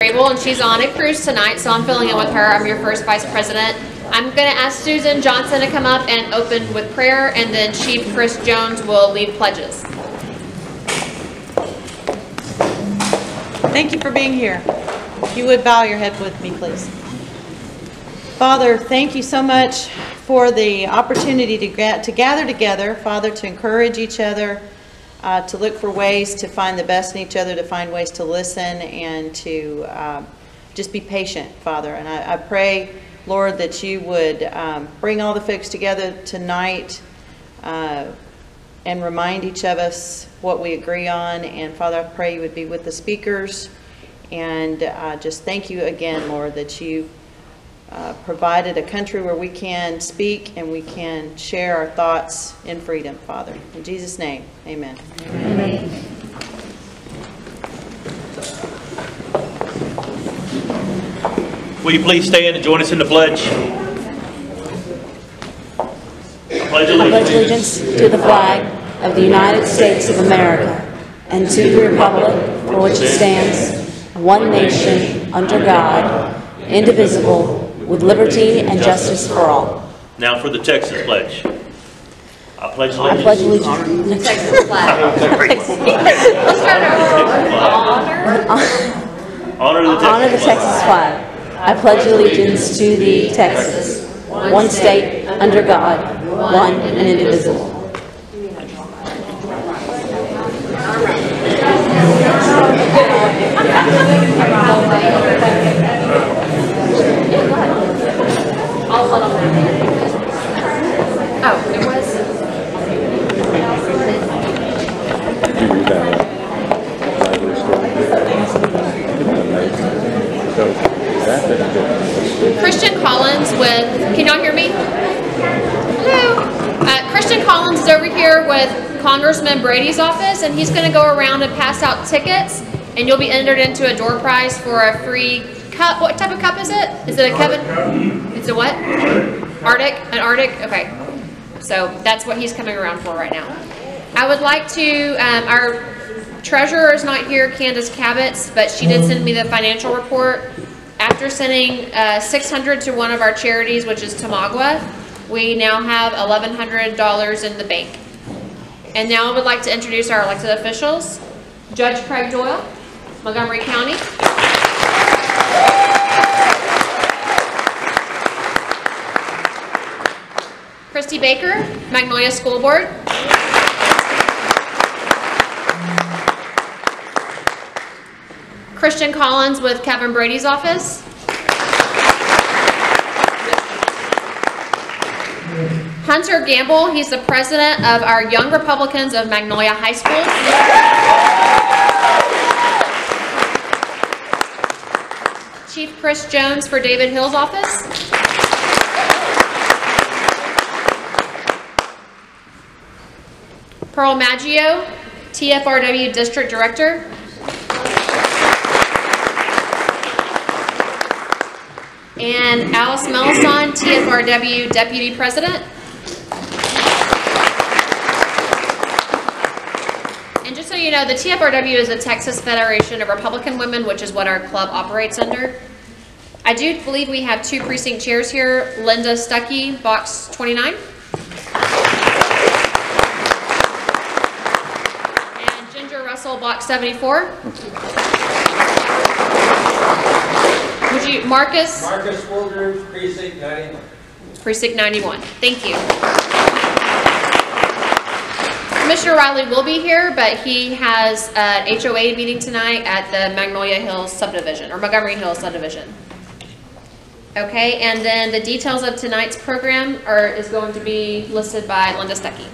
Grable, and she's on a cruise tonight, so I'm filling in with her. I'm your first vice president. I'm going to ask Susan Johnson to come up and open with prayer, and then Chief Chris Jones will lead pledges. Thank you for being here. If you would bow your head with me, please. Father, thank you so much for the opportunity to gather together, Father, to encourage each other, to look for ways to find the best in each other, to find ways to listen, and to just be patient, Father. And I pray, Lord, that you would bring all the folks together tonight and remind each of us what we agree on. And Father, I pray you would be with the speakers. And just thank you again, Lord, that you provided a country where we can speak and we can share our thoughts in freedom, Father. In Jesus' name, amen. Amen. Will you please stand and join us in the pledge? I pledge allegiance to the flag of the United States of America and to the republic for which it stands, one nation, under God, indivisible, with liberty and justice for all. Now for the Texas pledge. I pledge allegiance. I pledge allegiance to the Texas flag. Honor the Texas flag. I pledge allegiance to the Texas, one state, under God, one and indivisible. Oh, it was. Christian Collins with, can y'all hear me? Hello. Christian Collins is over here with Congressman Brady's office, and he's going to go around and pass out tickets, and you'll be entered into a door prize for a free cup. What type of cup is it? Is it a Kevin? It's a what? Arctic? An Arctic? Okay. So that's what he's coming around for right now. I would like to, our treasurer is not here, Candace Cabot's, but she did send me the financial report. After sending $600 to one of our charities, which is Tamagua, we now have $1,100 in the bank. And now I would like to introduce our elected officials. Judge Craig Doyal, Montgomery County. Christy Baker, Magnolia School Board. Christian Collins with Kevin Brady's office. Hunter Gamble, he's the president of our Young Republicans of Magnolia High School. Chief Chris Jones for David Hill's office. Pearl Maggio, TFRW District Director. And Alice Melisson, TFRW Deputy President. And just so you know, the TFRW is the Texas Federation of Republican Women, which is what our club operates under. I do believe we have two precinct chairs here. Linda Stuckey, box 29. And Ginger Russell, box 74. Would you, Marcus? Marcus Woodruff, precinct 91. Precinct 91. Thank you. Commissioner Riley will be here, but he has an HOA meeting tonight at the Magnolia Hills subdivision, or Montgomery Hills subdivision. Okay, and then the details of tonight's program is going to be listed by Linda Stuckey.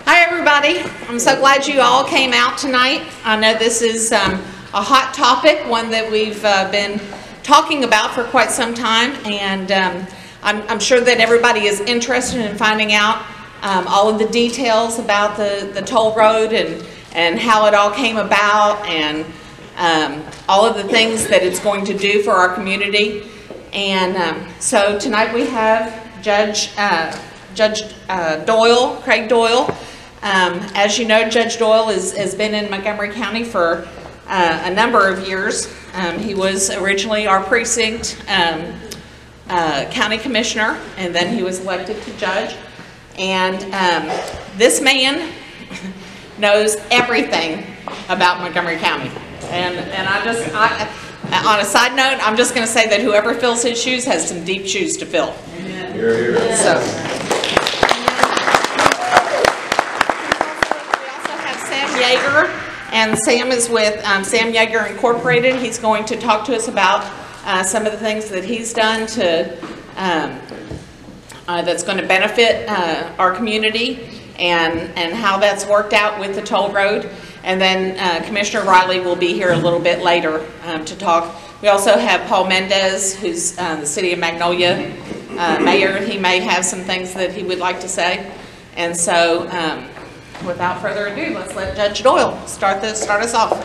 Hi everybody, I'm so glad you all came out tonight. I know this is a hot topic, one that we've been talking about for quite some time, and I'm sure that everybody is interested in finding out all of the details about the toll road and how it all came about, and all of the things that it's going to do for our community. And so tonight we have Judge Doyal, Craig Doyal, As you know, Judge Doyal has been in Montgomery County for a number of years. He was originally our precinct county commissioner, and then he was elected to judge. And this man knows everything about Montgomery County. And on a side note, I'm just going to say that whoever fills his shoes has some deep shoes to fill. Here, here. So. We also have Sam Yager, and Sam is with Sam Yager Incorporated. He's going to talk to us about some of the things that he's done to that's going to benefit our community, and how that's worked out with the toll road. And then Commissioner Riley will be here a little bit later to talk. We also have Paul Mendez, who's the City of Magnolia mayor. He may have some things that he would like to say. And so, without further ado, let's let Judge Doyal start us off.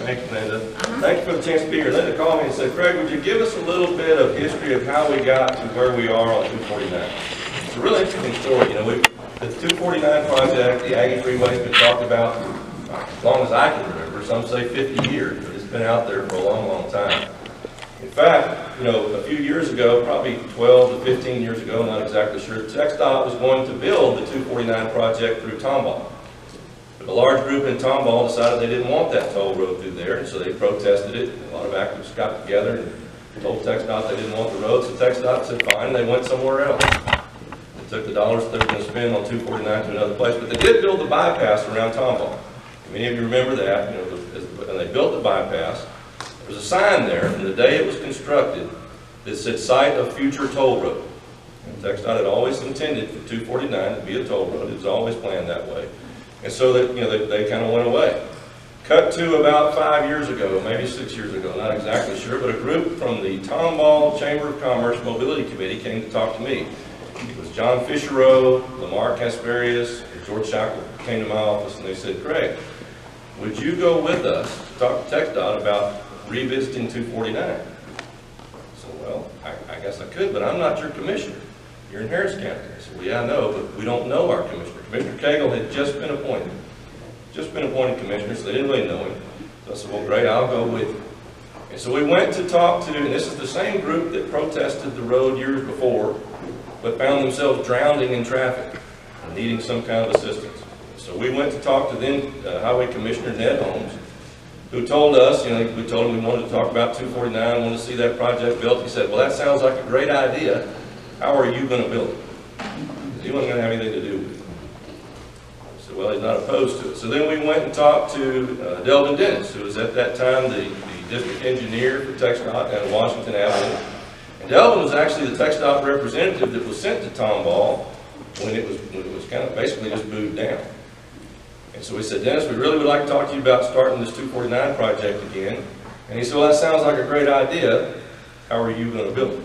Thank you, Linda. Thank you for the chance to be here. Linda called me and said, Craig, would you give us a little bit of history of how we got to where we are on 249? It's a really interesting story. You know, the 249 project, the Aggie Freeway, has been talked about as long as I can remember. Some say 50 years, but it's been out there for a long, long time. In fact, you know, a few years ago, probably 12 to 15 years ago, not exactly sure, TxDOT was going to build the 249 project through Tomball. But a large group in Tomball decided they didn't want that toll road through there, and so they protested it. A lot of activists got together and told TxDOT they didn't want the road, so TxDOT said fine, and they went somewhere else. They took the dollars that they were going to spend on 249 to another place, but they did build the bypass around Tomball. Many of you remember that, you know, when they built the bypass, there was a sign there from the day it was constructed that said site of future toll road. And TxDOT had always intended for 249 to be a toll road. It was always planned that way. And so that, you know, they kind of went away. Cut to about 5 years ago, maybe 6 years ago, not exactly sure, but a group from the Tomball Chamber of Commerce Mobility Committee came to talk to me. It was John Fisherow, Lamar Casparius, and George Shackle came to my office, and they said, Craig, would you go with us to talk to TxDOT about revisiting 249? So, well, I guess I could, but I'm not your commissioner. You're in Harris County. I said, well, yeah, I know, but we don't know our commissioner. Commissioner Cagle had just been appointed commissioner, so they didn't really know him. So I said, well, great, I'll go with you. And so we went to talk to, and this is the same group that protested the road years before, but found themselves drowning in traffic and needing some kind of assistance. So we went to talk to then Highway Commissioner Ned Holmes, who told us, you know, we told him we wanted to talk about 249, wanted to see that project built. He said, well, that sounds like a great idea. How are you going to build it? He wasn't going to have anything to do with it. I said, well, he's not opposed to it. So then we went and talked to Delvin Dennis, who was at that time the district engineer for TxDOT down Washington Avenue. And Delvin was actually the TxDOT representative that was sent to Tomball when it was kind of basically just moved down. And so we said, Dennis, we really would like to talk to you about starting this 249 project again. And he said, well, that sounds like a great idea. How are you going to build it?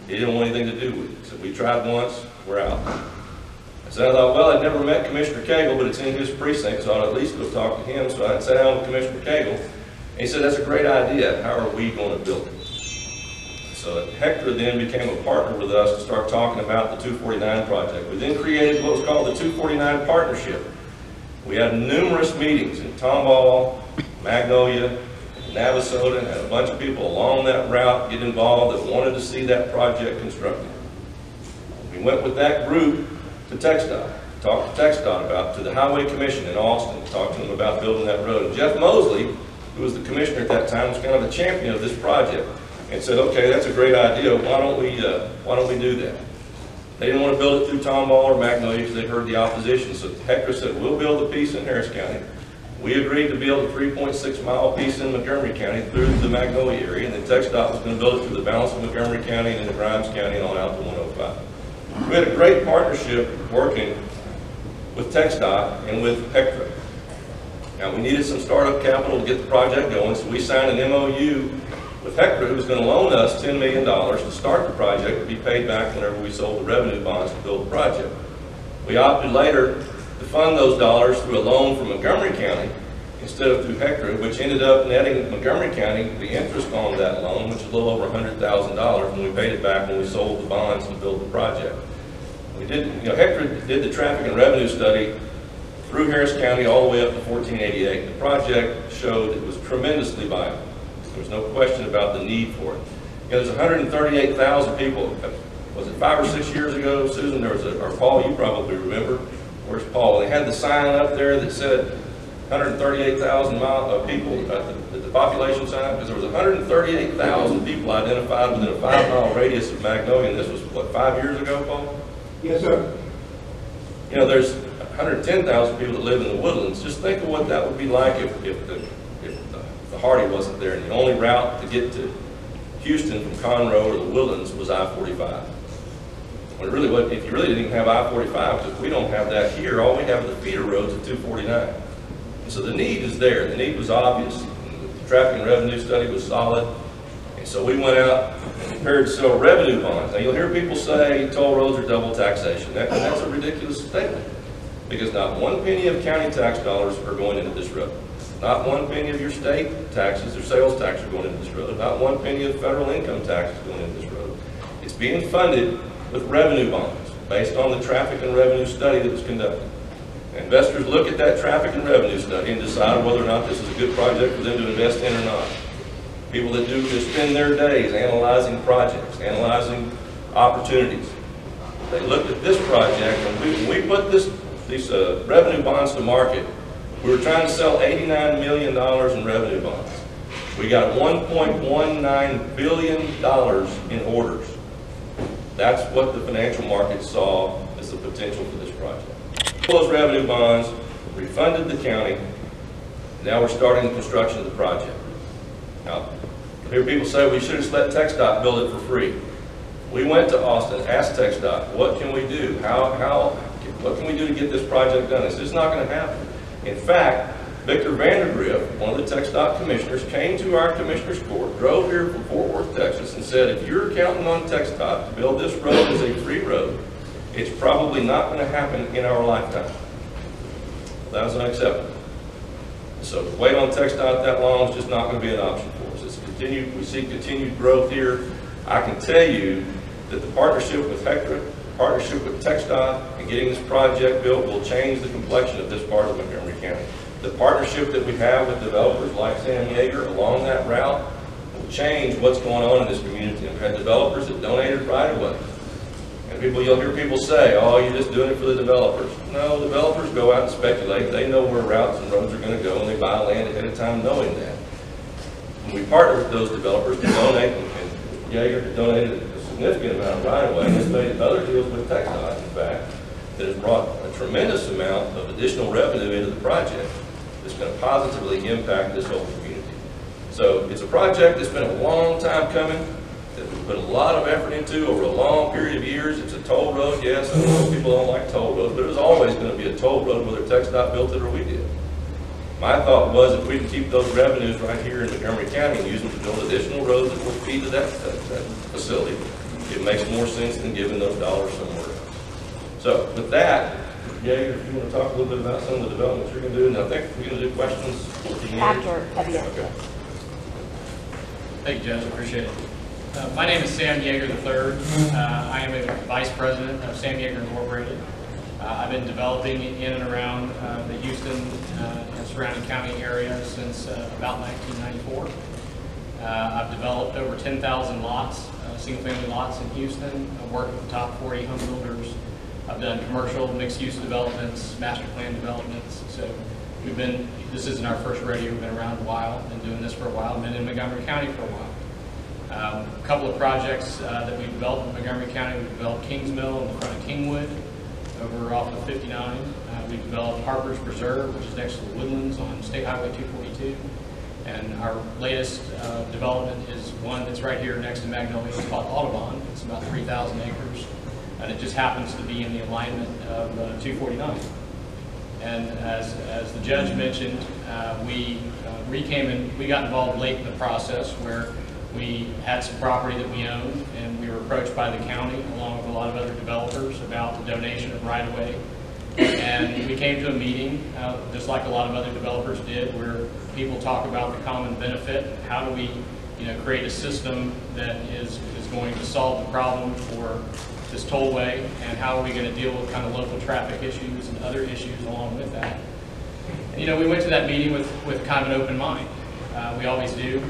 He didn't want anything to do with it. He said, we tried once, we're out. So I thought, well, I'd never met Commissioner Cagle, but it's in his precinct, so I'd at least go talk to him. So I sat down with Commissioner Cagle, and he said, that's a great idea. How are we going to build it? So Hector then became a partner with us to start talking about the 249 project. We then created what was called the 249 Partnership. We had numerous meetings in Tomball, Magnolia, Navasota, and had a bunch of people along that route get involved that wanted to see that project constructed. We went with that group to TxDOT, talked to TxDOT to the Highway Commission in Austin, talked to them about building that road. And Jeff Mosley, who was the commissioner at that time, was kind of a champion of this project and said, okay, that's a great idea, why don't we do that? They didn't want to build it through Tomball or Magnolia because they heard the opposition. So Hector said, we'll build a piece in Harris County. We agreed to build a 3.6 mile piece in Montgomery County through the Magnolia area, and then TxDOT was going to build it through the balance of Montgomery County and into Grimes County and on out to 105. We had a great partnership working with TxDOT and with Hector. Now we needed some startup capital to get the project going, so we signed an MOU with Hector, who was going to loan us $10 million to start the project to be paid back whenever we sold the revenue bonds to build the project. We opted later to fund those dollars through a loan from Montgomery County instead of through Hector, which ended up netting Montgomery County the interest on that loan, which is a little over $100,000, and we paid it back when we sold the bonds to build the project. We did, you know, Hector did the traffic and revenue study through Harris County all the way up to 1488. The project showed it was tremendously viable. There was no question about the need for it. You know, there's 138,000 people. Was it 5 or 6 years ago, Susan? There was or Paul, you probably remember. Where's Paul? They had the sign up there that said 138,000 people at the population sign, because there was 138,000 people identified within a 5-mile radius of Magnolia, and this was, what, 5 years ago, Paul? Yes, sir. You know, there's 110,000 people that live in the Woodlands. Just think of what that would be like if the Hardy wasn't there, and the only route to get to Houston from Conroe or the Woodlands was I-45. Well, it really was, if you really didn't have I-45, because we don't have that here, all we have are the feeder roads at 249. And so the need is there. The need was obvious. The traffic and revenue study was solid. And so we went out and prepared to sell revenue bonds. Now you'll hear people say toll roads are double taxation. That's a ridiculous statement, because not one penny of county tax dollars are going into this road. Not one penny of your state taxes or sales tax are going into this road. Not one penny of federal income tax is going into this road. It's being funded with revenue bonds based on the traffic and revenue study that was conducted. Investors look at that traffic and revenue study and decide whether or not this is a good project for them to invest in or not. People that do just spend their days analyzing projects, analyzing opportunities. They looked at this project, and when we put these revenue bonds to market, we were trying to sell $89 million in revenue bonds. We got $1.19 billion in orders. That's what the financial markets saw as the potential for this project. Those revenue bonds refunded the county. Now we're starting the construction of the project. Now, I hear people say we should have let TxDOT build it for free. We went to Austin, asked TxDOT, what can we do? What can we do to get this project done? It's just not going to happen. In fact, Victor Vandergrift, one of the TxDOT commissioners, came to our commissioner's court, drove here from Fort Worth, Texas, and said, if you're counting on TxDOT to build this road as a free road, it's probably not going to happen in our lifetime. That was unacceptable. So to wait on TxDOT that long is just not going to be an option for us. We see continued growth here. I can tell you that the partnership with Hector, partnership with TxDOT, and getting this project built will change the complexion of this part of Montgomery County. The partnership that we have with developers like Sam Yager along that route will change what's going on in this community. We've had developers that donated right away. And you'll hear people say, oh, you're just doing it for the developers. No, developers go out and speculate. They know where routes and roads are going to go, and they buy land ahead of time knowing that. When we partner with those developers to donate, and Yager donated a significant amount of right-of-way, and has made other deals with TxDOT, in fact, that has brought a tremendous amount of additional revenue into the project that's going to positively impact this whole community. So it's a project that's been a long time coming, that we put a lot of effort into over a long period of years. It's a toll road, yes. I know people don't like toll roads, but it was always going to be a toll road whether TxDOT built it or we did. My thought was if we could keep those revenues right here in Montgomery County and use them to build additional roads that will feed to that facility, it makes more sense than giving those dollars somewhere else. So with that, Yager, if you want to talk a little bit about some of the developments you're going to do, and I think we're going to do questions After, yes. Okay. Thank you, Judge. I appreciate it. My name is Sam Yager III. I am a vice president of Sam Yager Incorporated. I've been developing in and around the Houston and surrounding county area since about 1994. I've developed over 10,000 lots, single-family lots in Houston. I've worked with the top 40 home builders. I've done commercial, mixed-use developments, master plan developments. So this isn't our first rodeo. We've been around a while, been doing this for a while, been in Montgomery County for a while. A couple of projects that we developed in Montgomery County, we developed Kings Mill in the front of Kingwood, over off of 59. We developed Harper's Preserve, which is next to the Woodlands on State Highway 242. And our latest development is one that's right here next to Magnolia. It's called Audubon. It's about 3,000 acres. And it just happens to be in the alignment of 249. And as the judge mentioned, we got involved late in the process where we had some property that we owned, and we were approached by the county along with a lot of other developers about the donation of right-of-way. And we came to a meeting, just like a lot of other developers did, where people talk about the common benefit. How do we create a system that is going to solve the problem for this tollway, and how are we going to deal with kind of local traffic issues and other issues along with that. And, we went to that meeting with kind of an open mind. We always do.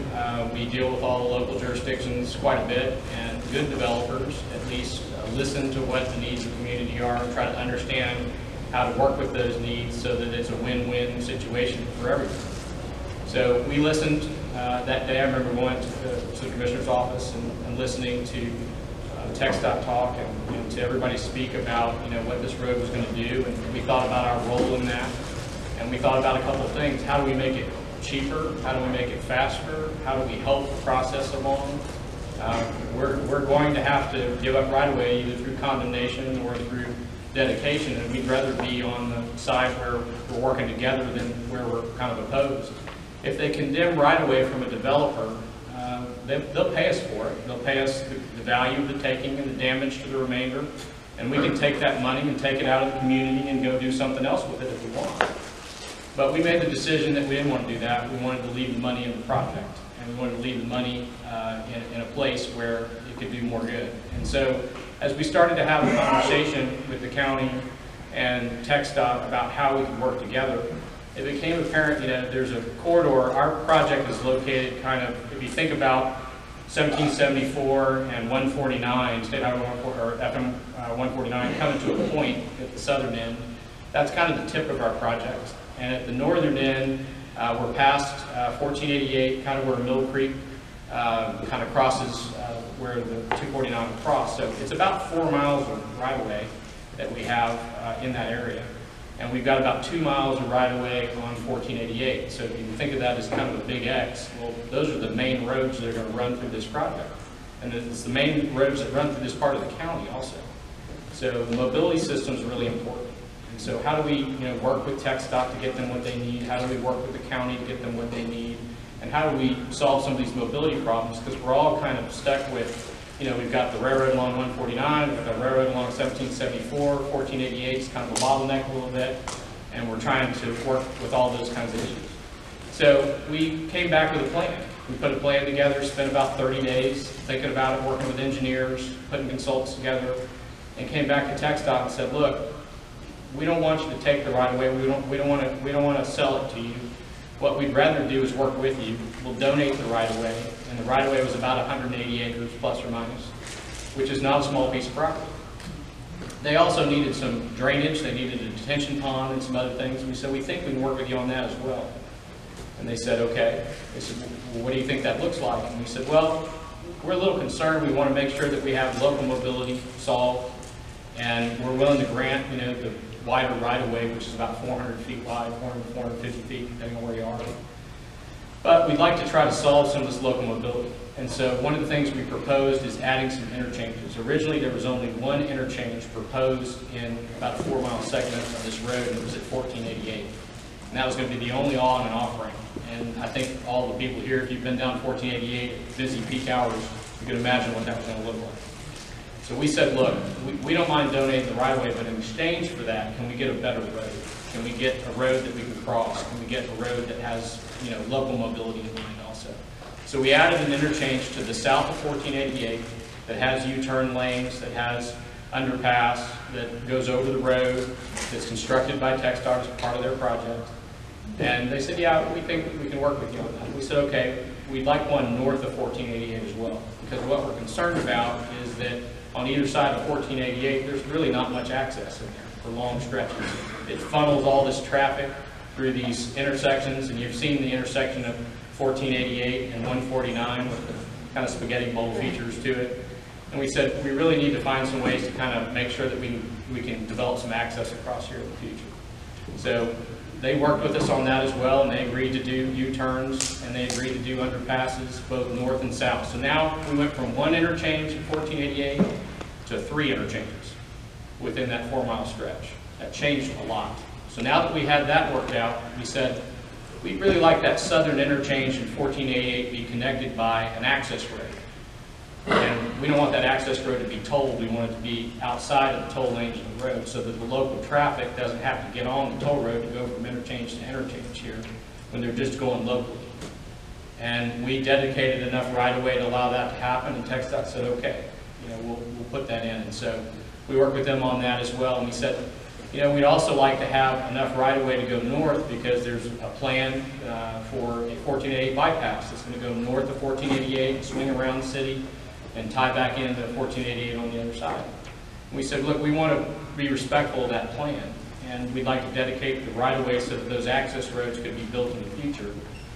We deal with all the local jurisdictions quite a bit, and good developers at least listen to what the needs of the community are and try to understand how to work with those needs so that it's a win-win situation for everyone. So we listened that day. I remember going to the commissioner's office and listening to TX talk and to everybody speak about what this road was going to do, and we thought about our role in that, and we thought about a couple of things. How do we make it cheaper? How do we make it faster? How do we help the process along? We're going to have to give up right away either through condemnation or through dedication, and we'd rather be on the side where we're working together than where we're kind of opposed. If they condemn right away from a developer, they'll pay us for it. They'll pay us the value of the taking and the damage to the remainder, and we can take that money and take it out of the community and go do something else with it if we want. But we made the decision that we didn't want to do that. We wanted to leave the money in the project, and we wanted to leave the money in a place where it could do more good. And so as we started to have a conversation with the county and TX about how we could work together, it became apparent, there's a corridor. Our project is located kind of, if you think about 1774 and 149, State Highway 149, or FM 149, coming to a point at the southern end, that's kind of the tip of our project. And at the northern end, we're past 1488, kind of where Mill Creek kind of crosses where the 249 will cross. So it's about 4 miles of right-of-way that we have in that area. And we've got about 2 miles of right-of-way on 1488. So if you think of that as kind of a big X, well, those are the main roads that are going to run through this project. And it's the main roads that run through this part of the county also. So the mobility system is really important. And so how do we work with TX to get them what they need? How do we work with the county to get them what they need? And how do we solve some of these mobility problems? Because we're all kind of stuck with, we've got the railroad along 149, we've got the railroad along 1774, 1488 is kind of a bottleneck a little bit, and we're trying to work with all those kinds of issues. So we came back with a plan. We put a plan together, spent about 30 days thinking about it, working with engineers, putting consultants together, and came back to TX and said, look, we don't want you to take the right of way. We don't want to sell it to you. What we'd rather do is work with you. We'll donate the right of way, and the right of way was about 180 acres plus or minus, which is not a small piece of property. They also needed some drainage. They needed a detention pond and some other things. We said, we think we can work with you on that as well. And they said, okay. They said, well, what do you think that looks like? And we said, well, we're a little concerned. We want to make sure that we have local mobility solved, and we're willing to grant, the wider right-of-way, which is about 400 feet wide, 450 feet, depending on where you are. But we'd like to try to solve some of this local mobility. And so one of the things we proposed is adding some interchanges. Originally, there was only one interchange proposed in about a 4-mile segment of this road, and it was at 1488. And that was going to be the only on and off ramp. And I think all the people here, if you've been down 1488 at busy peak hours, you can imagine what that was going to look like. So we said, look, we don't mind donating the right-of-way, but in exchange for that, can we get a better road? Can we get a road that we can cross? Can we get a road that has, local mobility in mind also? So we added an interchange to the south of 1488 that has U-turn lanes, that has underpass, that goes over the road, that's constructed by TX as part of their project. And they said, yeah, we think we can work with you on that. We said, okay, we'd like one north of 1488 as well, because what we're concerned about is that on either side of 1488, there's really not much access in there for long stretches. It funnels all this traffic through these intersections, and you've seen the intersection of 1488 and 149 with the kind of spaghetti bowl features to it. And we said we really need to find some ways to kind of make sure that we can develop some access across here in the future. So they worked with us on that as well, and they agreed to do U-turns, and they agreed to do underpasses both north and south. So now we went from one interchange at 1488 to 3 interchanges within that 4-mile stretch. That changed a lot. So now that we had that worked out, we said we'd really like that southern interchange in 1488 be connected by an access road. And we don't want that access road to be tolled. We want it to be outside of the toll lanes of the road so that the local traffic doesn't have to get on the toll road to go from interchange to interchange here when they're just going locally. And we dedicated enough right-of-way to allow that to happen, and TxDOT said, okay, you know, we'll put that in. And so we worked with them on that as well, and we said, you know, we'd also like to have enough right-of-way to go north because there's a plan for a 1488 bypass that's going to go north of 1488, swing around the city, and tie back into 1488 on the other side. And we said, look, we want to be respectful of that plan, and we'd like to dedicate the right-of-way so that those access roads could be built in the future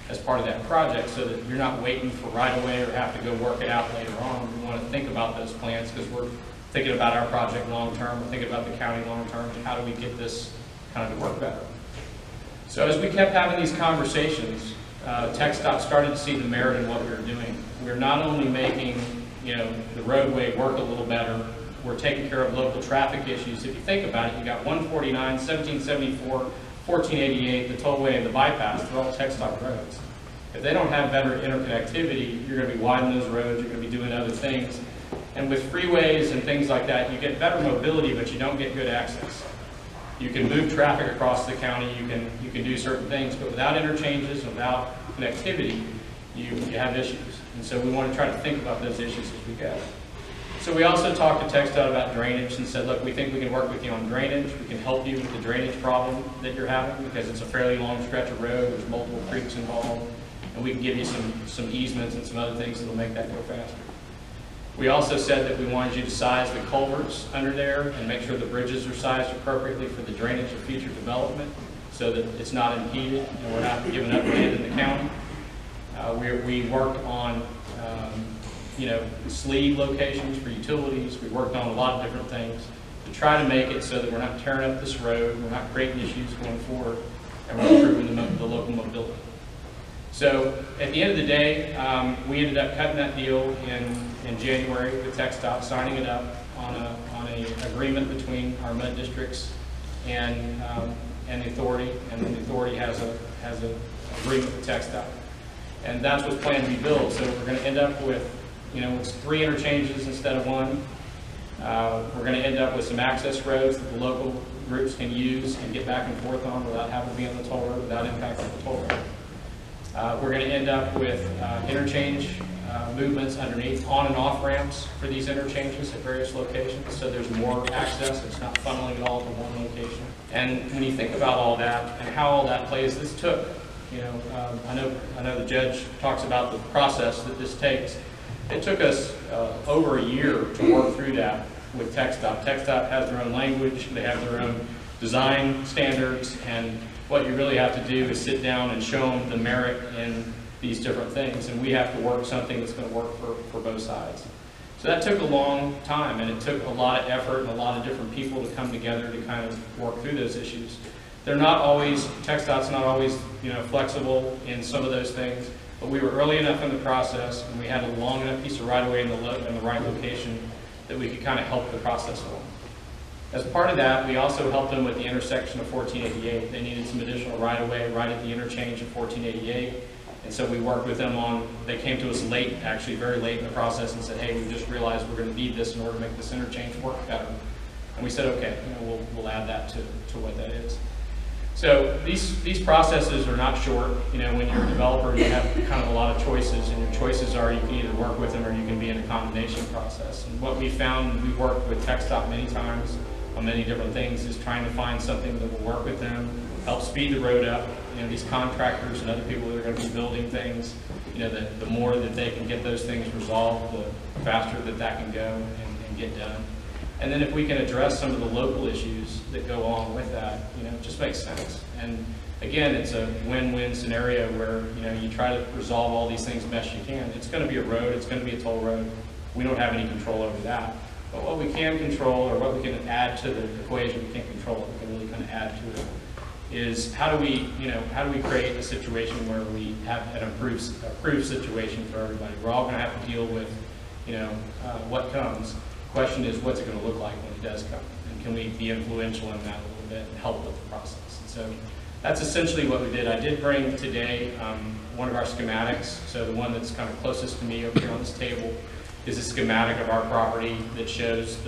as part of that project, so that you're not waiting for right-of-way or have to go work it out later on. We want to think about those plans because we're thinking about our project long-term, we're thinking about the county long-term, and how do we get this kind of to work better. So as we kept having these conversations, TxDOT started to see the merit in what we were doing. We're not only making, you know, the roadway work a little better, we're taking care of local traffic issues. If you think about it, you got 149, 1774, 1488, the tollway, and the bypass. They're all TxDOT roads. If they don't have better interconnectivity, you're going to be widening those roads, you're going to be doing other things. And with freeways and things like that, you get better mobility, but you don't get good access. You can move traffic across the county, you can do certain things, but without interchanges, without connectivity, you have issues. And so we want to try to think about those issues as we go. So we also talked to TxDOT about drainage and said, look, we think we can work with you on drainage. We can help you with the drainage problem that you're having because it's a fairly long stretch of road. There's multiple creeks involved. And we can give you some easements and some other things that will make that go faster. We also said that we wanted you to size the culverts under there and make sure the bridges are sized appropriately for the drainage of future development so that it's not impeded and we're not giving up land in the county. We worked on you know, sleeve locations for utilities. We worked on a lot of different things to try to make it so that we're not tearing up this road, we're not creating issues going forward, and we're improving the local mobility. So at the end of the day, we ended up cutting that deal in January with TxDOT, signing it up on a agreement between our MUD districts and the authority, and then the authority has an agreement with TxDOT. And that's what's planned to be built. So we're going to end up with, you know, it's 3 interchanges instead of 1. We're going to end up with some access roads that the local groups can use and get back and forth on without having to be on the toll road, without impacting the toll road. We're going to end up with interchange movements underneath, on and off ramps for these interchanges at various locations, so there's more access. It's not funneling it all to one location. And when you think about all that and how all that plays, this took, you know, I know the judge talks about the process that this takes. It took us over a year to work through that with TxDOT. TxDOT has their own language, they have their own design standards, and what you really have to do is sit down and show them the merit in these different things, and we have to work something that's going to work for both sides. So that took a long time, and it took a lot of effort and a lot of different people to come together to kind of work through those issues. They're not always, TxDOT's not always, you know, flexible in some of those things. But we were early enough in the process, and we had a long enough piece of right-of-way in the right location that we could kind of help the process along. As part of that, we also helped them with the intersection of 1488. They needed some additional right-of-way right at the interchange of 1488. And so we worked with them on, they came to us late, actually very late in the process, and said, hey, we just realized we're going to need this in order to make this interchange work better. And we said, okay, you know, we'll add that to what that is. So these processes are not short. You know, when you're a developer, you have kind of a lot of choices, and your choices are you can either work with them or you can be in a condemnation process. And what we found, we worked with TxDOT many times on many different things, is trying to find something that will work with them, help speed the road up. You know, these contractors and other people that are going to be building things, you know, the more that they can get those things resolved, the faster that can go and get done. And then if we can address some of the local issues that go along with that, you know, it just makes sense. And again, it's a win-win scenario where, you know, you try to resolve all these things best you can. It's going to be a road, it's going to be a toll road. We don't have any control over that. But what we can control, or what we can add to the equation, we can't control it, we can really kind of add to it, is how do we create a situation where we have an improved situation for everybody? We're all going to have to deal with, you know, what comes. The question is, what's it going to look like when it does come? And can we be influential in that a little bit and help with the process? And so that's essentially what we did. I did bring today one of our schematics. So the one that's kind of closest to me over here on this table is a schematic of our property that shows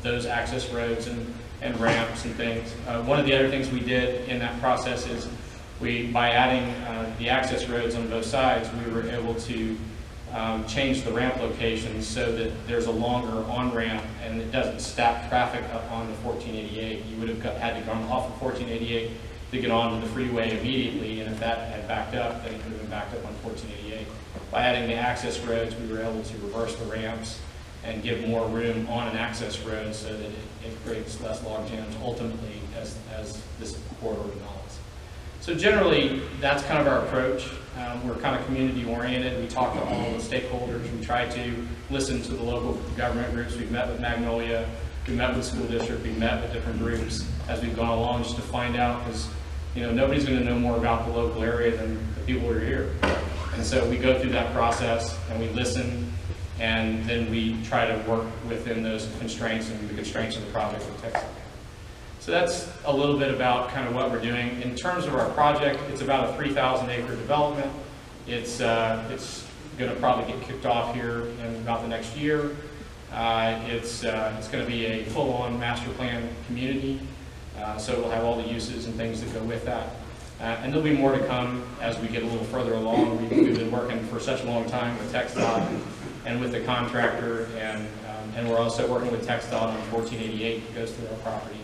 those access roads and ramps and things. One of the other things we did in that process is By adding the access roads on both sides, we were able to change the ramp locations so that there's a longer on-ramp and it doesn't stack traffic up onto 1488. You would have had to come off of 1488 to get onto the freeway immediately, and if that had backed up, then it would have been backed up on 1488. By adding the access roads, we were able to reverse the ramps and give more room on an access road so that it creates less log jams ultimately as this corridor develops. So generally, that's kind of our approach. We're kind of community oriented. We talk to all the stakeholders. We try to listen to the local government groups. We've met with Magnolia. We met with the school district. We met with different groups as we've gone along just to find out, because nobody's going to know more about the local area than the people who are here. And so we go through that process and we listen, and then we try to work within those constraints and the constraints of the project with TX. So that's a little bit about kind of what we're doing. In terms of our project, it's about a 3,000 acre development. It's going to probably get kicked off here in about the next year. It's going to be a full-on master plan community. So we'll have all the uses and things that go with that. And there'll be more to come as we get a little further along. We've been working for such a long time with TXDOT and with the contractor, and we're also working with TXDOT on 1488 that goes through our property.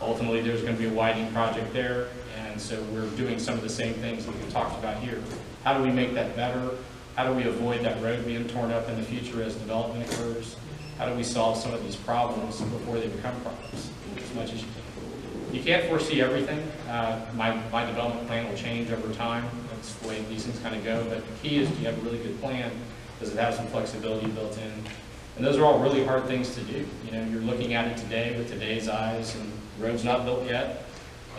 Ultimately, there's going to be a widening project there, and so we're doing some of the same things that we talked about here. How do we make that better? How do we avoid that road being torn up in the future as development occurs? How do we solve some of these problems before they become problems as much as you can? You can't foresee everything. My development plan will change over time. That's the way these things kind of go, but the key is do you have a really good plan? Does it have some flexibility built in? And those are all really hard things to do. You're looking at it today with today's eyes, and the road's not built yet,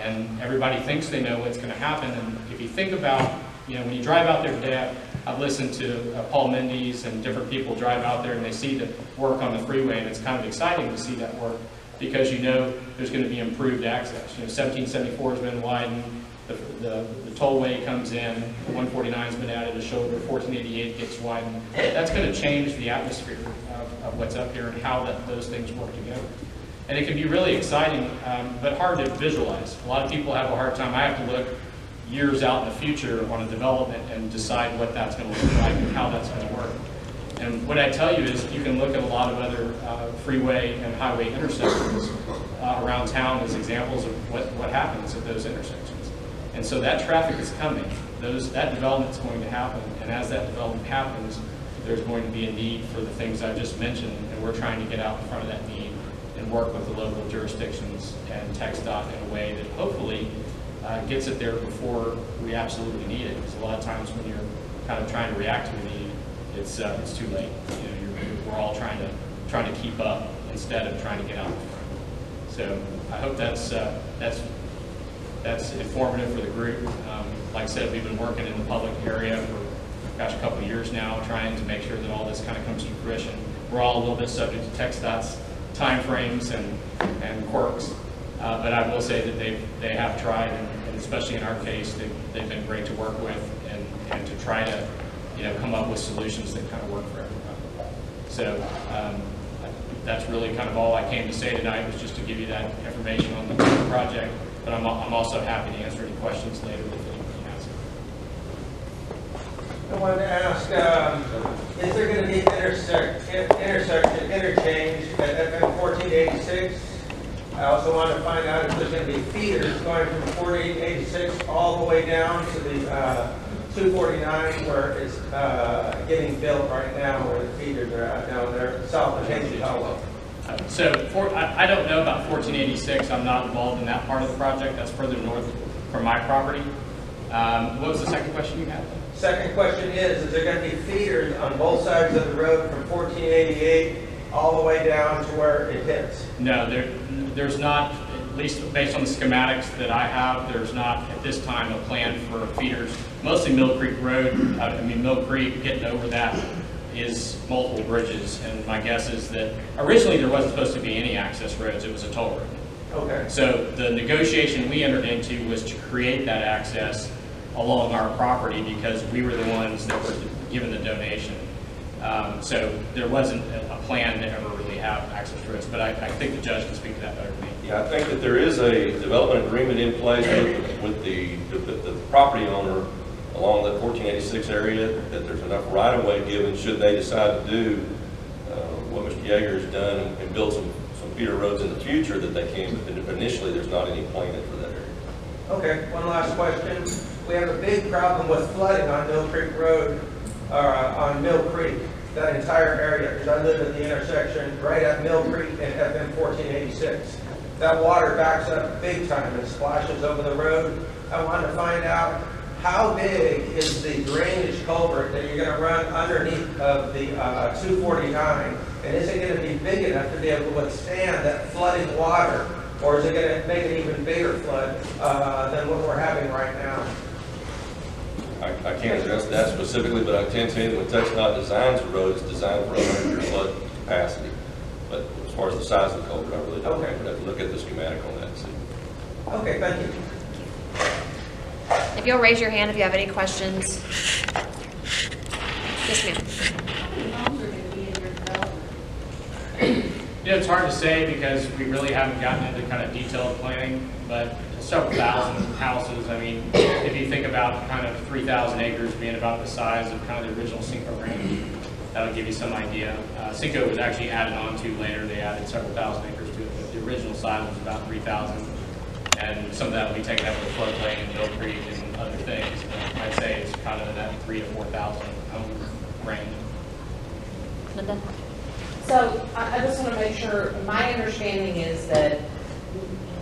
and everybody thinks they know what's going to happen. And if you think about, when you drive out there today, I've listened to Paul Mendes and different people drive out there and they see the work on the freeway, and it's kind of exciting to see that work because there's going to be improved access. 1774 has been widened, the tollway comes in, 149's been added, a shoulder, 1488 gets widened. That's going to change the atmosphere of what's up here and how those things work together. And it can be really exciting, but hard to visualize. A lot of people have a hard time. I have to look years out in the future on a development and decide what that's going to look like and how that's going to work. And what I tell you is you can look at a lot of other freeway and highway intersections around town as examples of what happens at those intersections. And so that traffic is coming. That development is going to happen. And as that development happens, there's going to be a need for the things I just mentioned. And we're trying to get out in front of that need and work with the local jurisdictions and TXDOT in a way that hopefully gets it there before we absolutely need it. Because a lot of times when you're kind of trying to react to a need, it's too late. We're all trying to keep up instead of trying to get out in front. So I hope that's informative for the group. Like I said, we've been working in the public area for a couple of years now, trying to make sure that all this kind of comes to fruition. We're all a little bit subject to TXDOT's timeframes and quirks, but I will say that they have tried, and especially in our case, they've been great to work with and to try to come up with solutions that kind of work for everybody. So that's really kind of all I came to say tonight, was just to give you that information on the project. But I'm also happy to answer any questions later if anybody has. I wanted to ask, is there going to be interchange at FM 1486? I also want to find out if there's going to be feeders going from 1486 all the way down to the 249 where it's getting built right now, where the feeders are out down there south of Tollway. So I don't know about 1486. I'm not involved in that part of the project. That's further north from my property. What was the second question you had? Second question is there going to be feeders on both sides of the road from 1488 all the way down to where it hits? No, there's not, at least based on the schematics that I have, there's not at this time a plan for feeders. Mostly Mill Creek Road, Mill Creek, getting over that is multiple bridges, and my guess is that originally there wasn't supposed to be any access roads, it was a toll road. Okay. So the negotiation we entered into was to create that access along our property because we were the ones that were given the donation. So there wasn't a plan to ever really have access to roads, but I think the judge can speak to that better than me. Yeah, I think that there is a development agreement in place with the property owner along the 1486 area, that there's enough right-of-way given should they decide to do what Mr. Yager has done and build some feeder roads in the future that they can, but initially there's not any plan for that area. Okay, one last question. We have a big problem with flooding on Mill Creek Road, or on Mill Creek, that entire area, because I live at the intersection right at Mill Creek and FM 1486. That water backs up big time and splashes over the road. I wanted to find out, how big is the drainage culvert that you're going to run underneath of the 249? And is it going to be big enough to be able to withstand that flooding water? Or is it going to make an even bigger flood than what we're having right now? I can't address that specifically, but I can tell you when TxDOT designs a road, it's designed for a 100-year flood capacity. But as far as the size of the culvert, I really don't know. We'd have to look at the schematic on that and see. Okay, thank you. If you'll raise your hand if you have any questions. Yes, ma'am. It's hard to say because we really haven't gotten into kind of detailed planning, but several thousand houses. I mean, if you think about kind of 3,000 acres being about the size of kind of the original Cinco range, that'll give you some idea. Cinco was actually added on to later. They added several thousand acres to it, but the original size was about 3,000. And some of that will be taken up with floodplain and Mill Creek and other things. But I'd say it's kind of in that 3,000 to 4,000 home range. Linda? So I just want to make sure, my understanding is that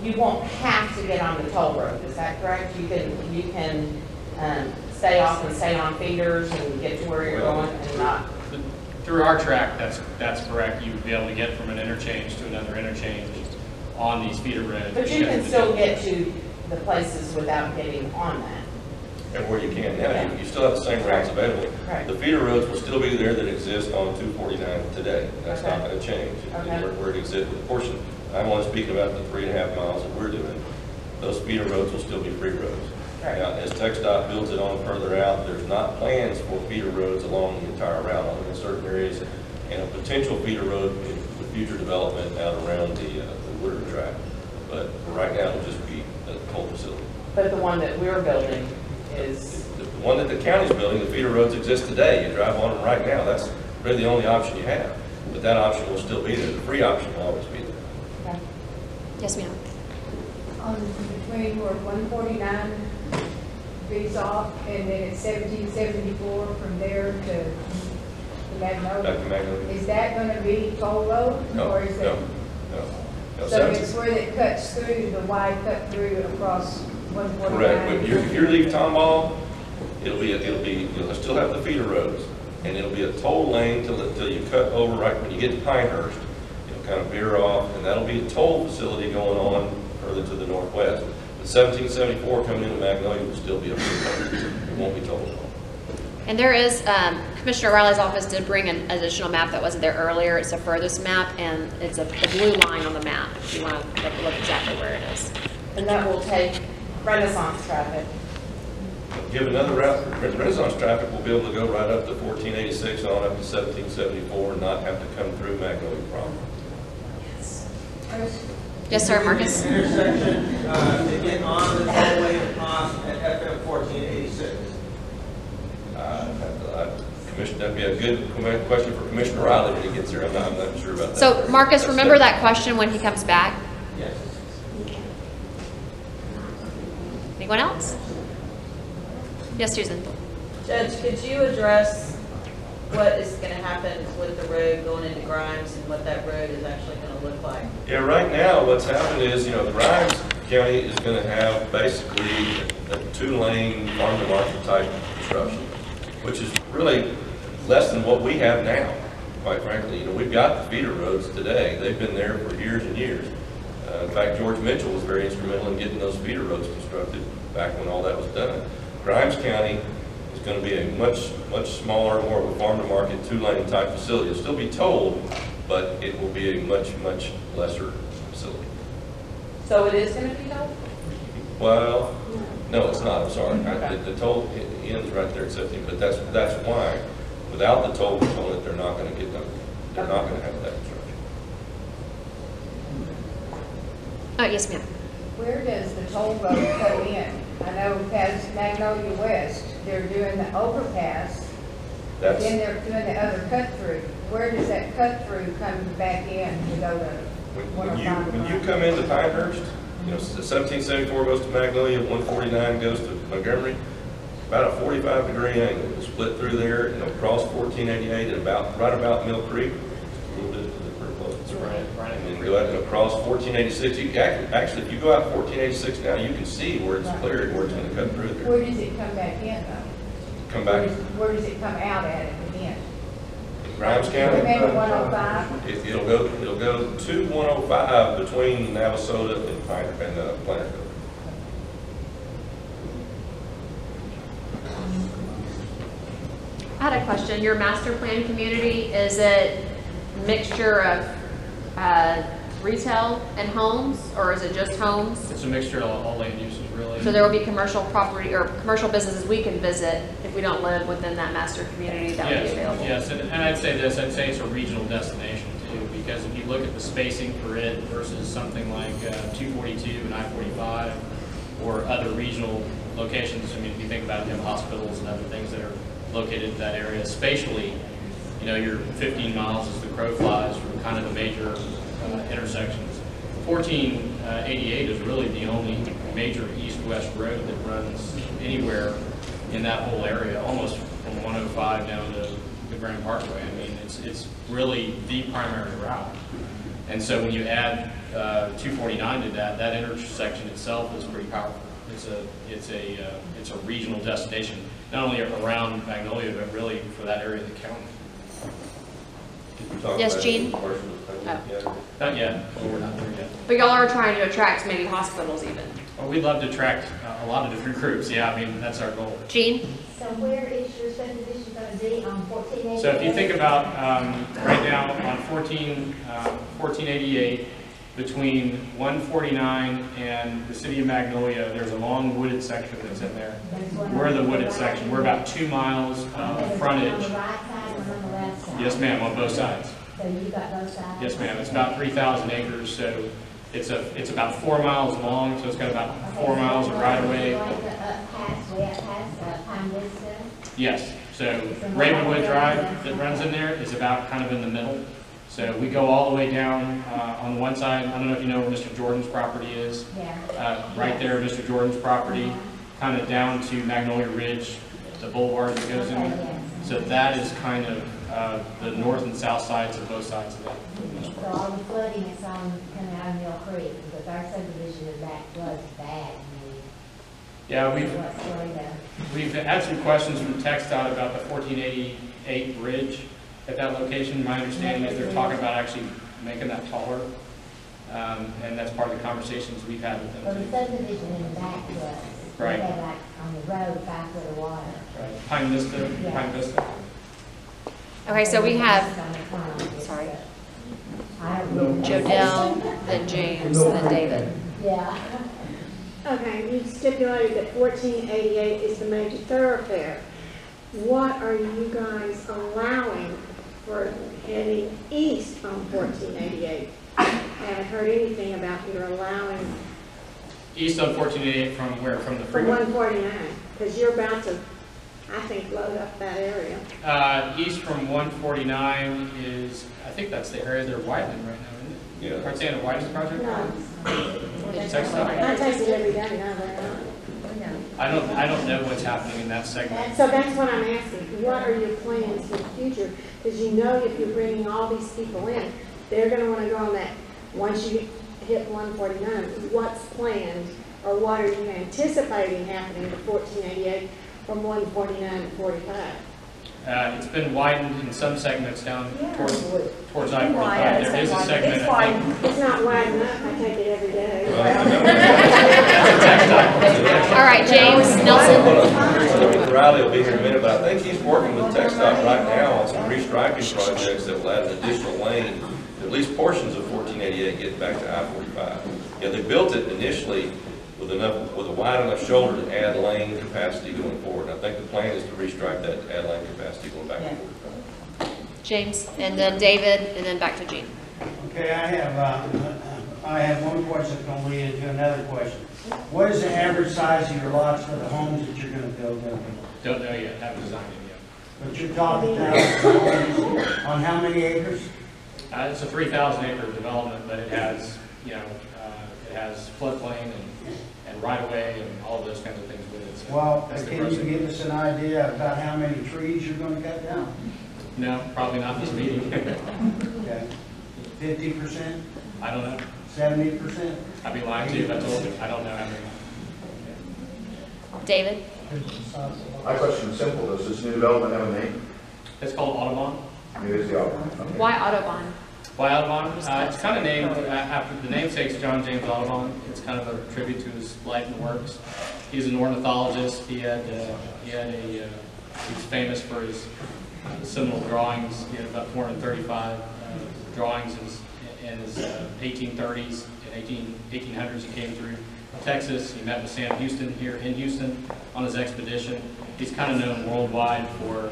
you won't have to get on the toll road. Is that correct? You can stay off and stay on feeders and get to where you're going and not. Through our track, that's correct. You would be able to get from an interchange to another interchange on these feeder roads. But you can still get to the places without getting on that. And where you can now, you still have the same routes available. Right. The feeder roads will still be there that exist on 249 today. That's not going to change. Okay. Where it exists, the portion, I'm only speaking about the 3.5 miles that we're doing. Those feeder roads will still be free roads. Right. Now, as TxDOT builds it on further out, there's not plans for feeder roads along the entire route, only in certain areas, and a potential feeder road with future development out around the Woodard track. But for right now, it'll just be a coal facility. But the one that we're building is... The one that the county's building, the feeder roads exist today. You drive on them right now. That's really the only option you have. But that option will still be there. The free option will always be there. Okay. Yes, ma'am. Between where 149 leaves off and then it's 1774 from there to Magnolia. Back to Magnolia. Is that going to be toll road? No, Or is no, it, no. so it's where it cuts through, the wide cut through across 149? Correct. But if you leave Tomball, you'll still have the feeder roads, and it'll be a toll lane till you cut over right when you get to Pinehurst. You'll kind of veer off, and that'll be a toll facility going on further to the northwest. But 1774 coming into Magnolia will still be a free road. It won't be tolled. And there is, Commissioner Riley's office did bring an additional map that wasn't there earlier. It's the furthest map, and it's the blue line on the map, if you want to look exactly where it is. And that will take Renaissance traffic. Give another route. Renaissance traffic will be able to go right up to 1486 on up to 1774 and not have to come through Magnolia proper. Yes, sir, Marcus. Intersection to get on the tollway and off at FM 1486. That'd be a good question for Commissioner Riley when he gets here. I'm not sure about that. So, Marcus, remember that question when he comes back? Yes. Anyone else? Yes, Susan. Judge, could you address what is going to happen with the road going into Grimes and what that road is actually going to look like? Yeah, right now what's happened is, Grimes County is going to have basically a 2-lane farm-to-market type construction, which is really less than what we have now, quite frankly. We've got the feeder roads today. They've been there for years and years. In fact, George Mitchell was very instrumental in getting those feeder roads constructed back when all that was done. Grimes County is going to be a much smaller, more of a farm-to-market 2-lane type facility. It'll still be tolled, but it will be a much lesser facility. So it is going to be tolled? Well, no, it's not. I'm sorry. The toll ends right there at 17, but that's why, without the toll component, they're not going to get them. They're not going to have that construction. Yes, ma'am. Where does the toll road go in? I know past Magnolia West, they're doing the overpass, That's, then they're doing the other cut through. Where does that cut through come back in to go to when you come into Pinehurst, you know, 1774 goes to Magnolia, 149 goes to Montgomery, about a 45-degree angle. It'll split through there, and it'll cross 1488 and right about Mill Creek, a little bit pretty close. That's right. And then go out and across 1486. You actually, if you go out 1486 now, you can see where it's cleared, where it's going to cut through there. Where does it come back in though? Come back. Where does it come out at the end? Grimes County. Maybe 105? It'll go to 105 between Navasota and Planterville. I had a question. Your master plan community, is it a mixture of retail and homes, or is it just homes? It's a mixture of all land uses, really. So there will be commercial property or commercial businesses we can visit if we don't live within that master community that would be available? Yes, and I'd say this, I'd say it's a regional destination too, because if you look at the spacing for it versus something like 242 and I-45 or other regional locations, I mean, if you think about it, you have hospitals and other things that are located in that area. Spatially, you know, you're 15 miles as the crow flies from kind of the major intersections. 1488 is really the only major east-west road that runs anywhere in that whole area, almost from 105 down to the Grand Parkway. I mean, it's really the primary route. And so when you add 249 to that intersection itself is pretty powerful. It's a regional destination, not only around Magnolia, but really for that area of the county. Yes, Gene? Oh. Not yet. Well, we're not there yet. But y'all are trying to attract maybe hospitals even. Well, we'd love to attract a lot of different groups. Yeah, I mean, that's our goal. Gene? So where is your subdivision going to be on 1488? So if you think about right now on 1488, between 149 and the city of Magnolia, there's a long wooded section that's in there. We're the wooded section. We're about 2 miles of frontage. On the right side or on the left side? Yes, ma'am, on both sides. So you got both sides? Yes, ma'am. It's about 3,000 acres, so it's about 4 miles long, so it's got about 4 miles of right of way. Yes. So Ravenwood Drive that runs in there is about kind of in the middle. So we go all the way down on one side. I don't know if you know where Mr. Jordan's property is. Right there, Mr. Jordan's property, kind of down to Magnolia Ridge, the boulevard that goes in. So that is kind of the north and south sides of both sides of that. So all the flooding is on coming out of Mill Creek, because our subdivision in back floods bad. Yeah, we've had some questions from TxDOT about the 1488 bridge at that location. My understanding is they're talking about actually making that taller, and that's part of the conversations we've had with them. Well, the subdivision in the back floods. Right. They have like on the road 5 foot of water. Right. Pine Vista. Yeah. Pine Vista. Okay, so we have, sorry, Jodell, then James, and then David. Yeah. Okay, you stipulated that 1488 is the major thoroughfare. What are you guys allowing for heading east on 1488? I haven't heard anything about you're allowing. East on 1488 from where? From the From freeway? 149, because you're about to, I think, load up that area. East from 149 is, I think that's the area they're widening right now, isn't it? Yeah. Aren't they in a widening project? No. Texas? I take it every day, no, they're not. I don't know what's happening in that segment. So that's what I'm asking. What are your plans for the future? Because you know if you're bringing all these people in, they're going to want to go on that, once you hit 149, what's planned or what are you anticipating happening to 1488 from 149 to 45? It's been widened in some segments down towards I-45. There is a segment, I think. It's not wide enough. I take it every day. All right, James Nelson. Riley will be here in a minute, but I think he's working with TxDOT right now on some restriping projects that will add an additional lane, at least portions of 1488 get back to I-45. Yeah, they built it initially with a wide enough shoulder to add lane capacity going forward. I think the plan is to restripe that to add lane capacity going back to 45. James, and then David, and then back to Gene. Okay, I have I have one question that's going to lead into another question. What is the average size of your lots for the homes that you're going to build down here? Don't know yet, haven't designed it yet. But you're talking thousands on how many acres? It's a 3,000 acre development, but it has, you know, it has floodplain and right-of-way and all of those kinds of things with it. So Well, that's the can you process. give us an idea about how many trees you're going to cut down? No, probably not this meeting. Okay. 50%? I don't know. 70%? I'd be lying to you if I told you. I don't know how many. David? My question is simple. Does this new development have a name? It's called Audubon. It is the Audubon. Okay. Why Audubon? Why Audubon? It's kind of named after the namesake's John James Audubon. It's kind of a tribute to his life and works. He's an ornithologist. He's famous for his seminal drawings. He had about 435 drawings in his 1830s and 1800s. He came through Texas. He met with Sam Houston here in Houston on his expedition. He's kind of known worldwide for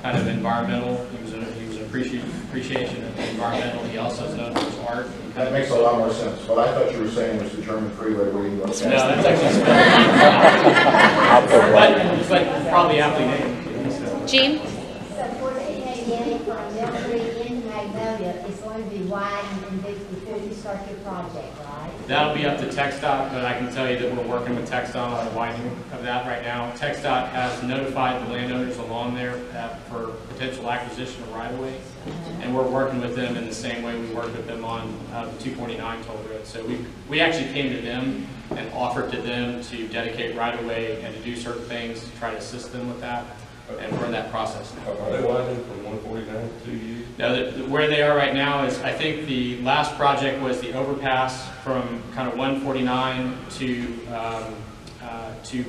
kind of environmental. He was an appreciation of the environmental. He also is known for his art. That makes a lot more sense. What I thought you were saying was the German freeway where you go. No, that's actually but it's like probably aptly named. Gene? So 1488 from Mill Creek into Magnolia is going to be widened and before you start your project, right? That'll be up to TXDOT, but I can tell you that we're working with TXDOT on the widening of that right now. TXDOT has notified the landowners along there for potential acquisition of right-of-way, and we're working with them in the same way we worked with them on the 249 toll road. So we actually came to them and offered to them to dedicate right-of-way and to do certain things to try to assist them with that. And we're in that process now. Are they widening from 149 to 2U? Now, where they are right now is, I think the last project was the overpass from kind of 149 to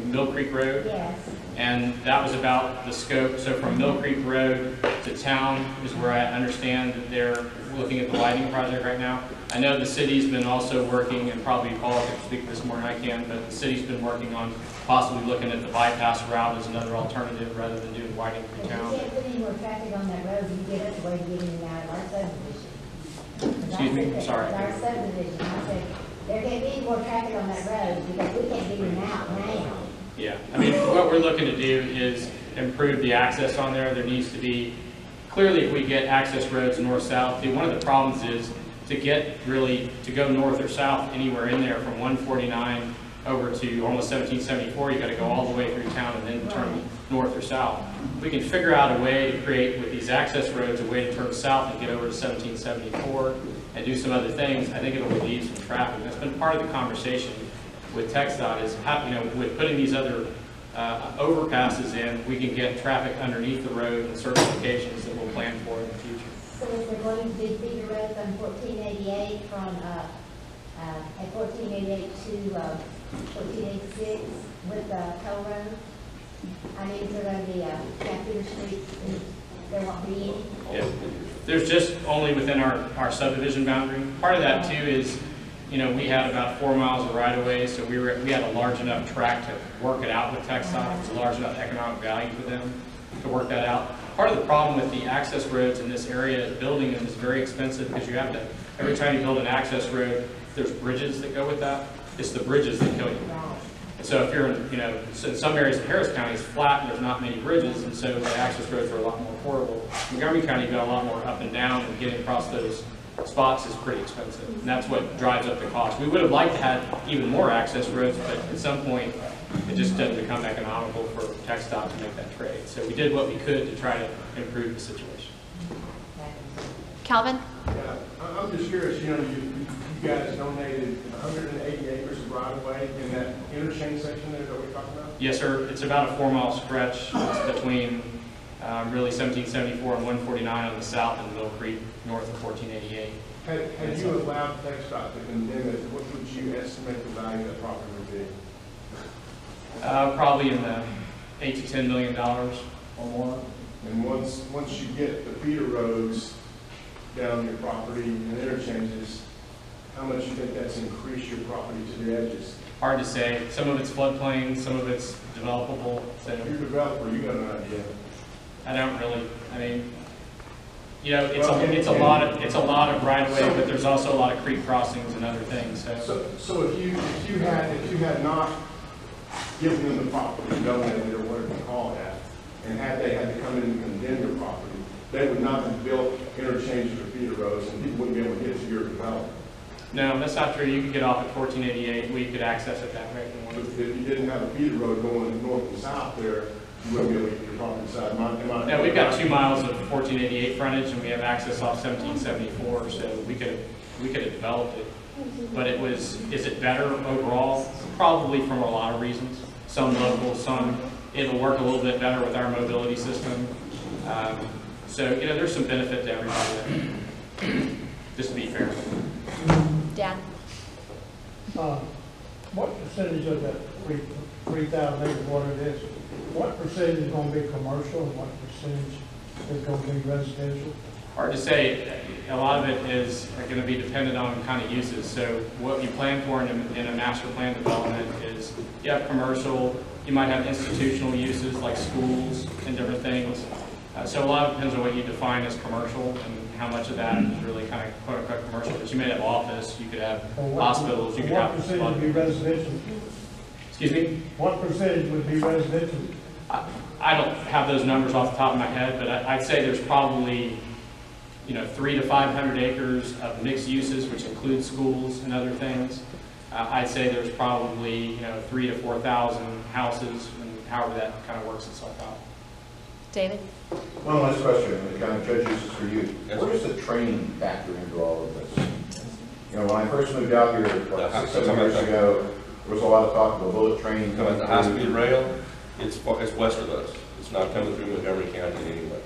Mill Creek Road. Yes. And that was about the scope. So from Mill Creek Road to town is where I understand that they're looking at the widening project right now. I know the city's been also working, and probably Paul can speak this more than I can, but the city's been working on possibly looking at the bypass route as another alternative rather than doing widening through town. If you can't put any more traffic on that road, you give us a way to get in and out of our subdivision. Excuse me, I'm sorry. Our subdivision, I said, there can't be any more traffic on that road because we can't get in and out now. Yeah, I mean, what we're looking to do is improve the access on there. There needs to be, clearly if we get access roads north-south, one of the problems is to go north or south anywhere in there from 149 over to almost 1774, you got to go all the way through town and then turn north or south. We can figure out a way to create, with these access roads, a way to turn south and get over to 1774 and do some other things. I think it'll relieve some traffic. That's been part of the conversation with TXDOT is how, with putting these other overpasses in, we can get traffic underneath the road in certain locations that we'll plan for in the future. So is there going to be feeder roads on 1488 from, at 1488 to 1486 with the toll road? I mean, is there going to be a feeder street? There won't be any? Yeah, there's just only within our subdivision boundary. Part of that too is, we had about 4 miles of right-of-way, so we had a large enough tract to work it out with TXDOT. It was a large enough economic value for them to work that out. Part of the problem with the access roads in this area is building them is very expensive because you have to, every time you build an access road, there's bridges that go with that. It's the bridges that kill you. And so if you're in, so in some areas of Harris County, it's flat and there's not many bridges, and so the access roads are a lot more affordable. In Montgomery County, you've got a lot more up and down, and getting across those spots is pretty expensive, and that's what drives up the cost. We would have liked to have even more access roads, but at some point, it just doesn't become economical for TXDOT to make that trade. So we did what we could to try to improve the situation. Calvin? Yeah, I'm just curious, you guys donated 180 acres of right-of-way in that interchange section there that we're talking about? Yes, sir. It's about a 4-mile stretch. It's between really 1774 and 149 on the south and Mill Creek north of 1488. Had you allowed TXDOT to condemn it, what would you estimate the value of that property would be? Probably in the $8 to $10 million or more. And once you get the feeder roads down your property and interchanges, how much do you think that's increased your property to the edges? Hard to say. Some of it's floodplain, some of it's developable. So if you're a developer, you got an idea. I don't really. I mean, You know, it's a lot of right of way, but there's also a lot of creek crossings and other things. So if you had not given them the property, donated or whatever you call that, and they had to come in and condemn your property, they would not have built interchanges or feeder roads, and people wouldn't be able to get to your development. No, that's not true. You could get off at 1488. We could access it that way. If you didn't have a feeder road going north and south there, you wouldn't be able to get to your property side. No, we've got 2 miles of 1488 frontage, and we have access off 1774, so we could have developed it. But is it better overall? Probably from a lot of reasons. Some local, some it'll work a little bit better with our mobility system. So, you know, there's some benefit to everybody there, just to be fair. Dan? What percentage of that 3,000 acres, what it is, what percentage is going to be commercial and what percentage is going to be residential? Hard to say. A lot of it is going to be dependent on kind of uses. So what you plan for in a master plan development is you have commercial, you might have institutional uses like schools and different things. So a lot depends on what you define as commercial and how much of that is really kind of quote unquote commercial. But you may have office, you could have hospitals, you could have. What percentage would be residential? Excuse me? What percentage would be residential? I don't have those numbers off the top of my head, but I'd say there's probably, you know, 300 to 500 acres of mixed uses, which includes schools and other things. I'd say there's probably, you know, 3,000 to 4,000 houses, and however that kind of works itself out. David? One last question, and kind of Judge, this is for you. Where does the training factor into all of this? You know, when I first moved out here, what, 6 or 7 years ago, there was a lot of talk of a bullet train coming The high-speed rail, it's west of us. It's not coming through Montgomery County anyway.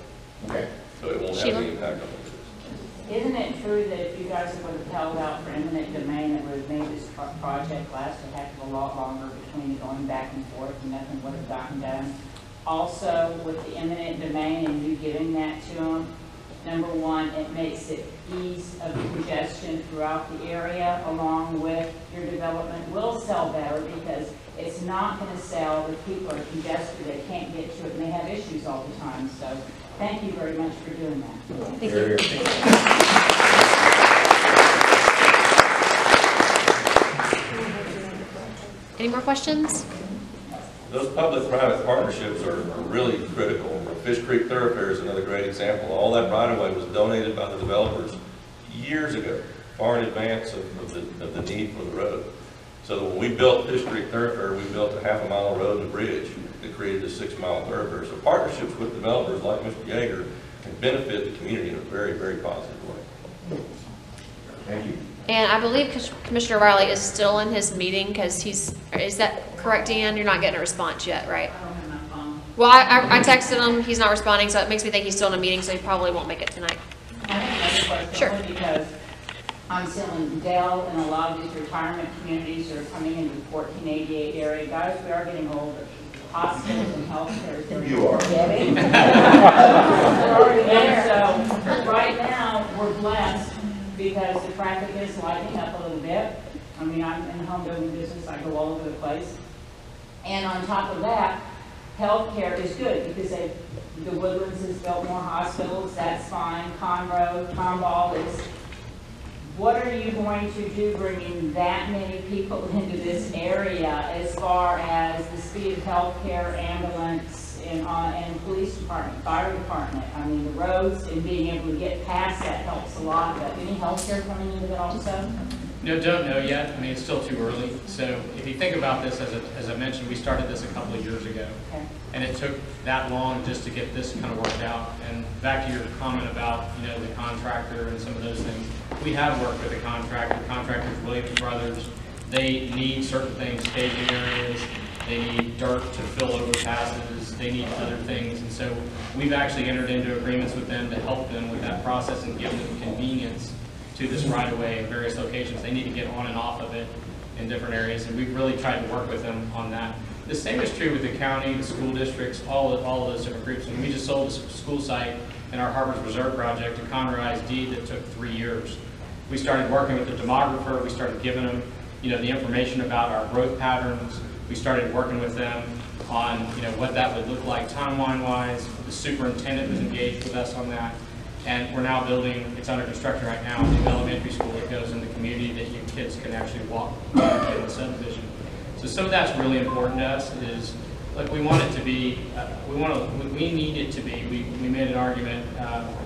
Okay. So it won't have any impact on it. Isn't it true that if you guys would have held out for eminent domain, it would have made this project last a heck of a lot longer between going back and forth and nothing would have gotten done? Also, with the eminent domain and you giving that to them, number one, it makes it ease of congestion throughout the area, along with your development will sell better because it's not going to sell if people are congested, they can't get to it, and they have issues all the time. So thank you very much for doing that. Thank you. Any more questions? Those public-private partnerships are really critical. Fish Creek Thoroughfare is another great example. All that right-of-way was donated by the developers years ago, far in advance of the need for the road. So when we built Fish Creek Thoroughfare, we built a half-a-mile road and a bridge that created a 6-mile thoroughfare. So partnerships with developers like Mr. Yager can benefit the community in a very, very positive way. Thank you. And I believe Commissioner Riley is still in his meeting because is that correct, Deanne? You're not getting a response yet, right? I don't have my phone. Well, I texted him. He's not responding, so it makes me think he's still in a meeting, so he probably won't make it tonight. I have another question. Sure. Only because I'm seeing Dell and a lot of these retirement communities are coming into the 1488 area. Guys, we are getting older. Hospitals and healthcare is very You are. forgetting. We're already there. So right now, we're blessed because the traffic is lightening up a little bit. I mean, I'm in the home building business. I go all over the place. And on top of that, healthcare is good because the Woodlands has built more hospitals. That's fine. Conroe, Tomball is. What are you going to do bringing that many people into this area as far as the speed of healthcare, ambulance, and police department, fire department? I mean, the roads and being able to get past that helps a lot. But any healthcare coming into it also? No, don't know yet. I mean, it's still too early. So if you think about this, as I mentioned, we started this a couple of years ago. Okay. And it took that long just to get this kind of worked out. And back to your comment about, you know, the contractor and some of those things, we have worked with the contractor. Contractors, Williams Brothers, they need certain things, staging areas, they need dirt to fill overpasses, they need other things. And so we've actually entered into agreements with them to help them with that process and give them convenience to this right-of-way in various locations. They need to get on and off of it in different areas, and we've really tried to work with them on that. The same is true with the county, the school districts, all of those different groups. And we just sold a school site in our Harbors Reserve project, a Conroe's deed that took 3 years. We started working with the demographer. We started giving them, you know, the information about our growth patterns. We started working with them on, you know, what that would look like timeline-wise. The superintendent was engaged with us on that. And we're now building, it's under construction right now, a new elementary school that goes in the community that you kids can actually walk in the subdivision. So some of that's really important to us is, look, we want it to be, we need it to be, we made an argument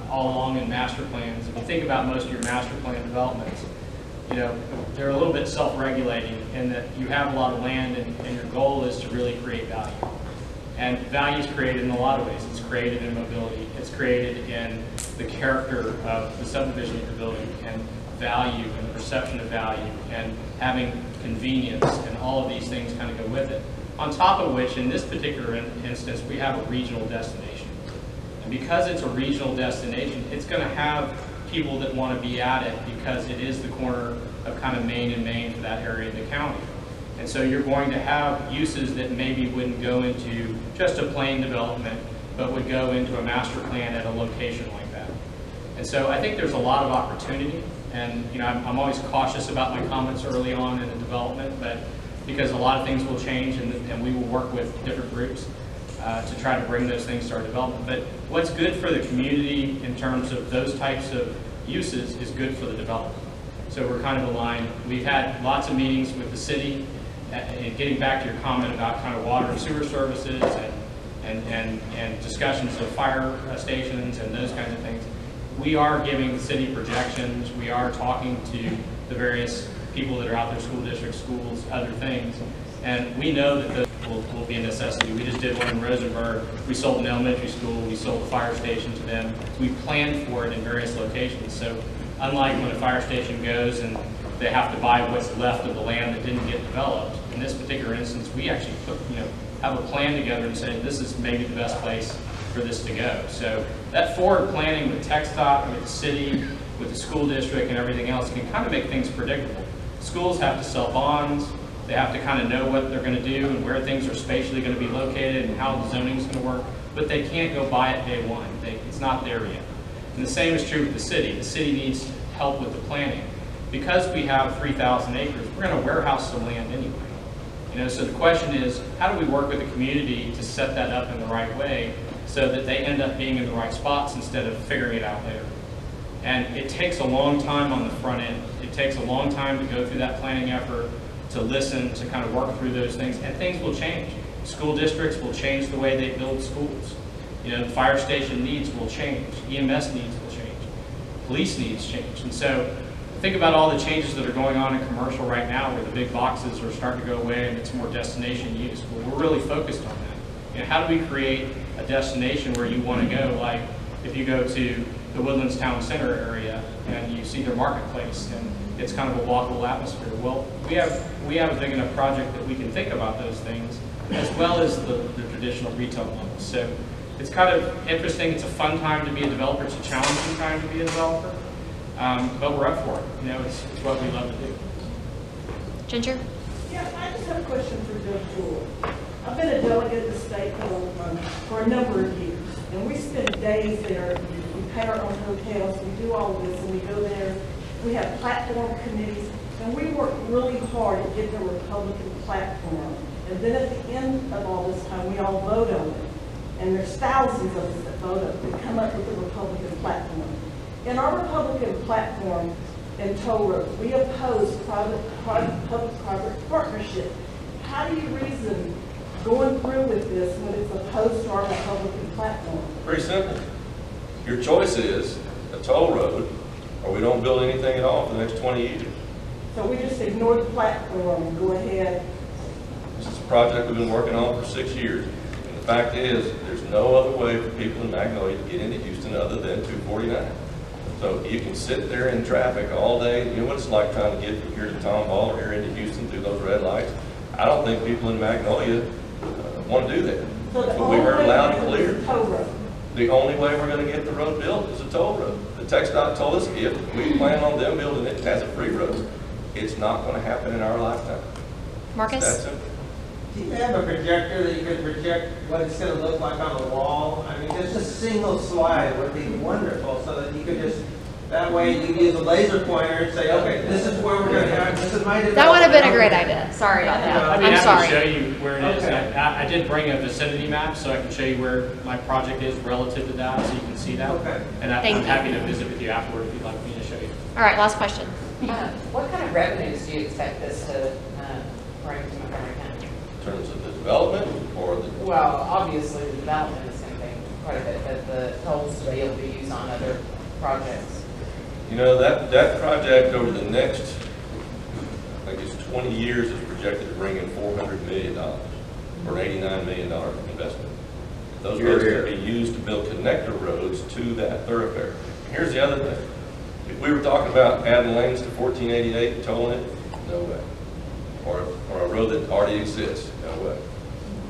all along in master plans. If you think about most of your master plan developments, you know, they're a little bit self-regulating in that you have a lot of land and your goal is to really create value. And value is created in a lot of ways. It's created in mobility. It's created in the character of the subdivision that you're building, and value and the perception of value, and having convenience, and all of these things kind of go with it. On top of which, in this particular instance, we have a regional destination. And because it's a regional destination, it's going to have people that want to be at it because it is the corner of kind of Main and Main for that area of the county. And so you're going to have uses that maybe wouldn't go into just a plain development, but would go into a master plan at a location like that. And so I think there's a lot of opportunity, and you know, I'm always cautious about my comments early on in the development, but because a lot of things will change, and we will work with different groups to try to bring those things to our development. But what's good for the community in terms of those types of uses is good for the developer. So we're kind of aligned. We've had lots of meetings with the city, and getting back to your comment about kind of water and sewer services and discussions of fire stations and those kinds of things. We are giving the city projections. We are talking to the various people that are out there, school districts, schools, other things. And we know that those will be a necessity. We just did one in Rosenberg. We sold an elementary school. We sold a fire station to them. We planned for it in various locations. So unlike when a fire station goes and they have to buy what's left of the land that didn't get developed, in this particular instance, we actually have a plan together and say this is maybe the best place for this to go. So that forward planning with TxDOT, with the city, with the school district and everything else can kind of make things predictable. Schools have to sell bonds. They have to kind of know what they're going to do and where things are spatially going to be located and how the zoning is going to work, but they can't go buy it day one. It's not there yet. And the same is true with the city. The city needs help with the planning. Because we have 3,000 acres, we're going to warehouse some land anyway. You know, so the question is, how do we work with the community to set that up in the right way so that they end up being in the right spots instead of figuring it out later? And it takes a long time on the front end. It takes a long time to go through that planning effort, to listen, to kind of work through those things, and things will change. School districts will change the way they build schools. You know, the fire station needs will change. EMS needs will change. Police needs change. And so think about all the changes that are going on in commercial right now where the big boxes are starting to go away and it's more destination use. Well, we're really focused on that. You know, how do we create a destination where you want to go? Like if you go to the Woodlands Town Center area and you see their marketplace and it's kind of a walkable atmosphere. Well, we have a big enough project that we can think about those things as well as the traditional retail levels. So it's kind of interesting. It's a fun time to be a developer. It's a challenging time to be a developer. But we're up for it. You know, it's what we love to do. Ginger? Yeah, I just have a question for Judge Doyal. I've been a delegate at the state for a number of years, and we spend days there. We pay our own hotels. We do all of this, and we go there. We have platform committees, and we work really hard at getting a Republican platform. And then at the end of all this time, we all vote on it. And there's thousands of us that vote on it that come up with a Republican platform. In our Republican platform in toll roads, we oppose public-private partnership. How do you reason going through with this when it's opposed to our Republican platform? Pretty simple. Your choice is a toll road, or we don't build anything at all for the next 20 years. So we just ignore the platform and go ahead? This is a project we've been working on for 6 years. And the fact is, there's no other way for people in Magnolia to get into Houston other than 249. So you can sit there in traffic all day. You know what it's like trying to get from here to Tomball or here into Houston through those red lights? I don't think people in Magnolia want to do that. So But we heard loud and clear. Toll road. The only way we're going to get the road built is a toll road. The TxDOT told us if we plan on them building it as a free road, it's not going to happen in our lifetime. Marcus? That's simple. Do you have a projector that you can project what it's going to look like on the wall? I mean, just a single slide would be wonderful so that you could just, that way you use a laser pointer and say, okay, this is where we're going to have, this is my development. That would have been a great idea. Sorry about that. I'd be I'm happy sorry. to show you where it is. And I did bring a vicinity map so I can show you where my project is relative to that, so you can see that. Okay. And I'm Thank you. happy to visit with you afterward if you'd like me to show you. All right, last question. What kind of revenues do you expect this to bring to Montgomery County? In terms of the development or the... Well, obviously, the development is going to be quite a bit, but the tolls to be able to be used on other projects. You know, that project over the next, I guess, 20 years is projected to bring in $400 million or $89 million investment. Those roads are going to be used to build connector roads to that thoroughfare. Here's the other thing. If we were talking about adding lanes to 1488 and tolling it, no way. Or a road that already exists, no way.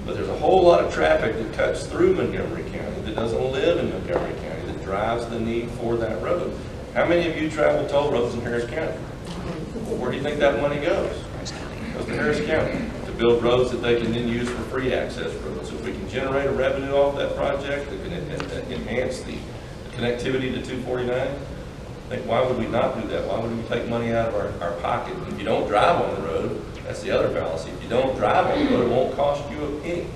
But there's a whole lot of traffic that cuts through Montgomery County that doesn't live in Montgomery County that drives the need for that road. How many of you travel toll roads in Harris County? Well, where do you think that money goes? It goes to Harris County to build roads that they can then use for free access roads. If we can generate a revenue off that project that can enhance the connectivity to 249, why would we not do that? Why would we take money out of our pocket? If you don't drive on the road, that's the other fallacy. If you don't drive on the road, it won't cost you a penny.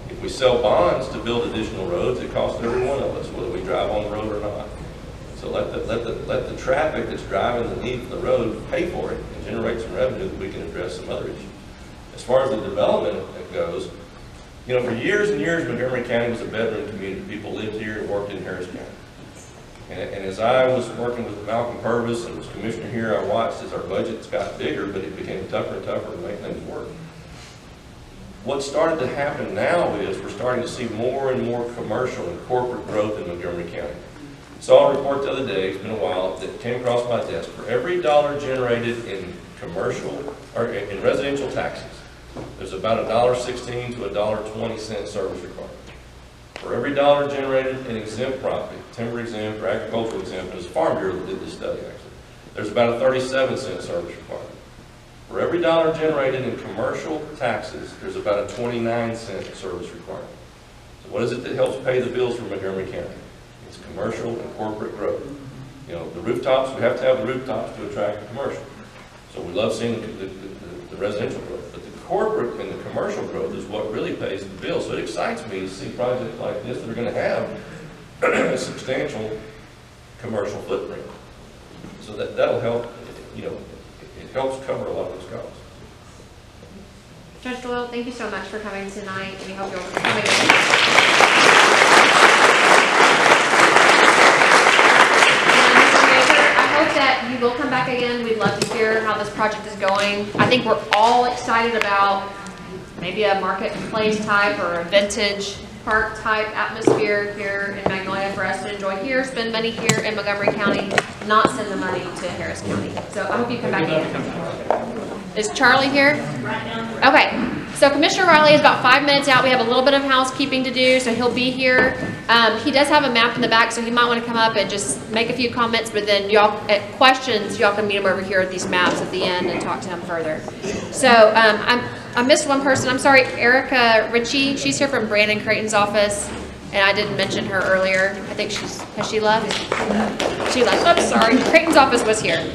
If we sell bonds to build additional roads, it costs every one of us, whether we drive on the road or not. So let the traffic that's driving the need for the road pay for it and generate some revenue that we can address some other issues. As far as the development goes, you know, for years and years, Montgomery County was a bedroom community. People lived here and worked in Harris County. And as I was working with Malcolm Purvis and was commissioner here, I watched as our budgets got bigger, but it became tougher and tougher to make things work. What started to happen now is we're starting to see more and more commercial and corporate growth in Montgomery County. Saw a report the other day, it's been a while, that came across my desk. For every dollar generated in commercial or in residential taxes, there's about $1.16 to $1.20 service requirement. For every dollar generated in exempt property, timber exempt or agricultural exempt, it was Farm Bureau that did this study actually, there's about a 37-cent service requirement. For every dollar generated in commercial taxes, there's about a 29-cent service requirement. So what is it that helps pay the bills for Montgomery County? It's commercial and corporate growth. You know, the rooftops, we have to have the rooftops to attract the commercial. So we love seeing the residential growth. But the corporate and the commercial growth is what really pays the bill. So it excites me to see projects like this that are going to have a substantial commercial footprint. So that'll help, you know, it helps cover a lot of those costs. Judge Doyal, thank you so much for coming tonight. We hope you'll come again. That you will come back again. We'd love to hear how this project is going. I think we're all excited about maybe a marketplace type or a vintage park type atmosphere here in Magnolia for us to enjoy here, spend money here in Montgomery County, not send the money to Harris County. So I hope you come back again. Is Charlie here? Right now. Okay. So Commissioner Riley is about 5 minutes out. We have a little bit of housekeeping to do, so he'll be here. He does have a map in the back, so he might want to come up and just make a few comments, but then y'all, at questions, y'all can meet him over here at these maps at the end and talk to him further. So I missed one person. I'm sorry, Erica Ritchie. She's here from Brandon Creighton's office, and I didn't mention her earlier. I think has she left? She left. Oops, sorry. Creighton's office was here.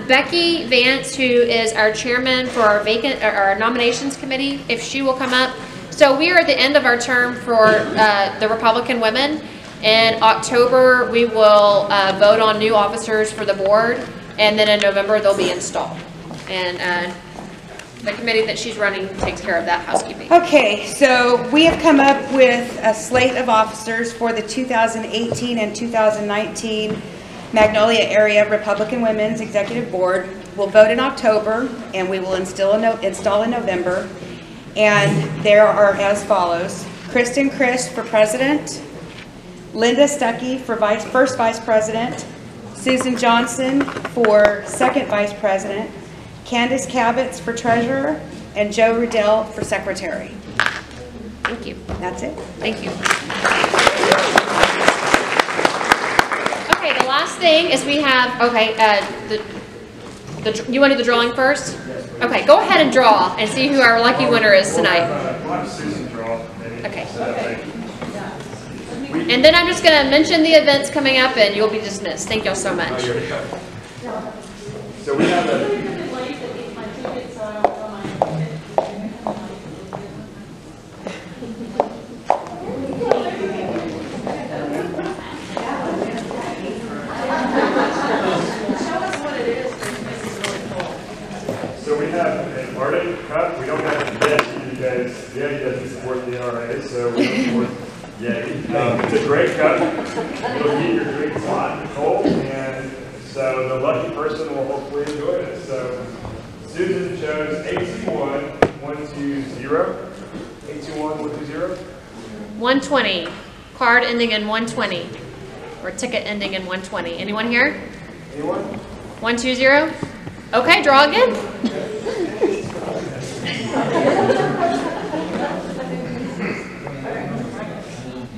Becky Vance, who is our chairman for our nominations committee, if she will come up. So we are at the end of our term for the Republican women. In October, we will vote on new officers for the board, and then in November, they'll be installed. And the committee that she's running takes care of that housekeeping. Okay, so we have come up with a slate of officers for the 2018 and 2019 Magnolia Area Republican Women's Executive Board. We'll vote in October, and we will install in November. And there are as follows: Kristen Christ for President, Linda Stuckey for First Vice President, Susan Johnson for Second Vice President, Candace Cabots for Treasurer, and Joe Riddell for Secretary. Thank you. That's it. Thank you. Okay, the last thing is we have, you want to do the drawing first? Okay, go ahead and draw and see who our lucky winner is tonight. Okay. And then I'm just going to mention the events coming up and you'll be dismissed. Thank y'all so much. So we have So we have an Arctic Cup. We don't have Yeti because Yeti doesn't support the NRA, so we don't support Yeti. It's a great cup. It'll keep your drinks hot and cold, and so the lucky person will hopefully enjoy this. So Susan chose 821-120. 821-120. 120. Card ending in 120. Or ticket ending in 120. Anyone here? Anyone? 120? Okay, draw again.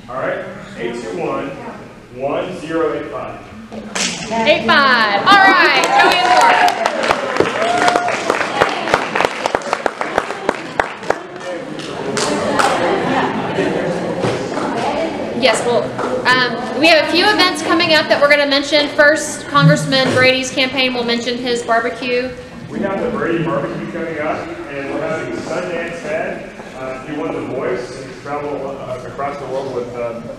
All right, 821-1085. 85. All right, Joanne Moore. Yes, well, we have a few events coming up that we're going to mention. First, Congressman Brady's campaign will mention his barbecue. We have the Brady barbecue coming up, and we're having Sundance Head. He won The Voice, and he's traveled across the world with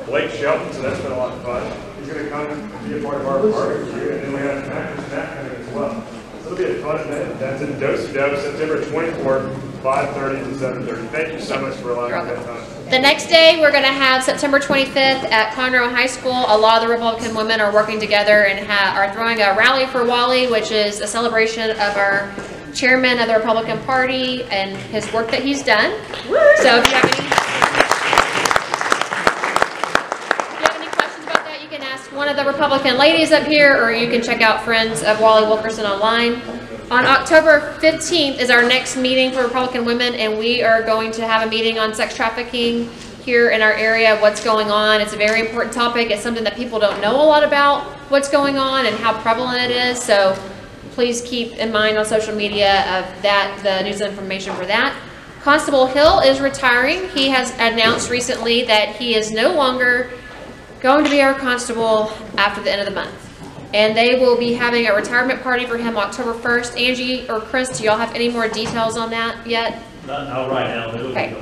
Blake Shelton, so that's been a lot of fun. He's going to come and be a part of our barbecue, and then we have Matt and Snap coming as well. So it'll be a fun event. That's in Do-Si-Do, September 24th, 5:30 to 7:30. Thank you so much for allowing me that time. The next day, we're going to have September 25th at Conroe High School. A lot of the Republican women are working together and are throwing a rally for Wally, which is a celebration of our chairman of the Republican Party and his work that he's done. So if you have any questions about that, you can ask one of the Republican ladies up here, or you can check out Friends of Wally Wilkerson online. On October 15th is our next meeting for Republican women, and we are going to have a meeting on sex trafficking here in our area, what's going on. It's a very important topic. It's something that people don't know a lot about, what's going on and how prevalent it is. So please keep in mind on social media of that, the news and information for that. Constable Hill is retiring. He has announced recently that he is no longer going to be our constable after the end of the month. And they will be having a retirement party for him October 1st. Angie or Chris, do y'all have any more details on that yet? Not right now. Okay.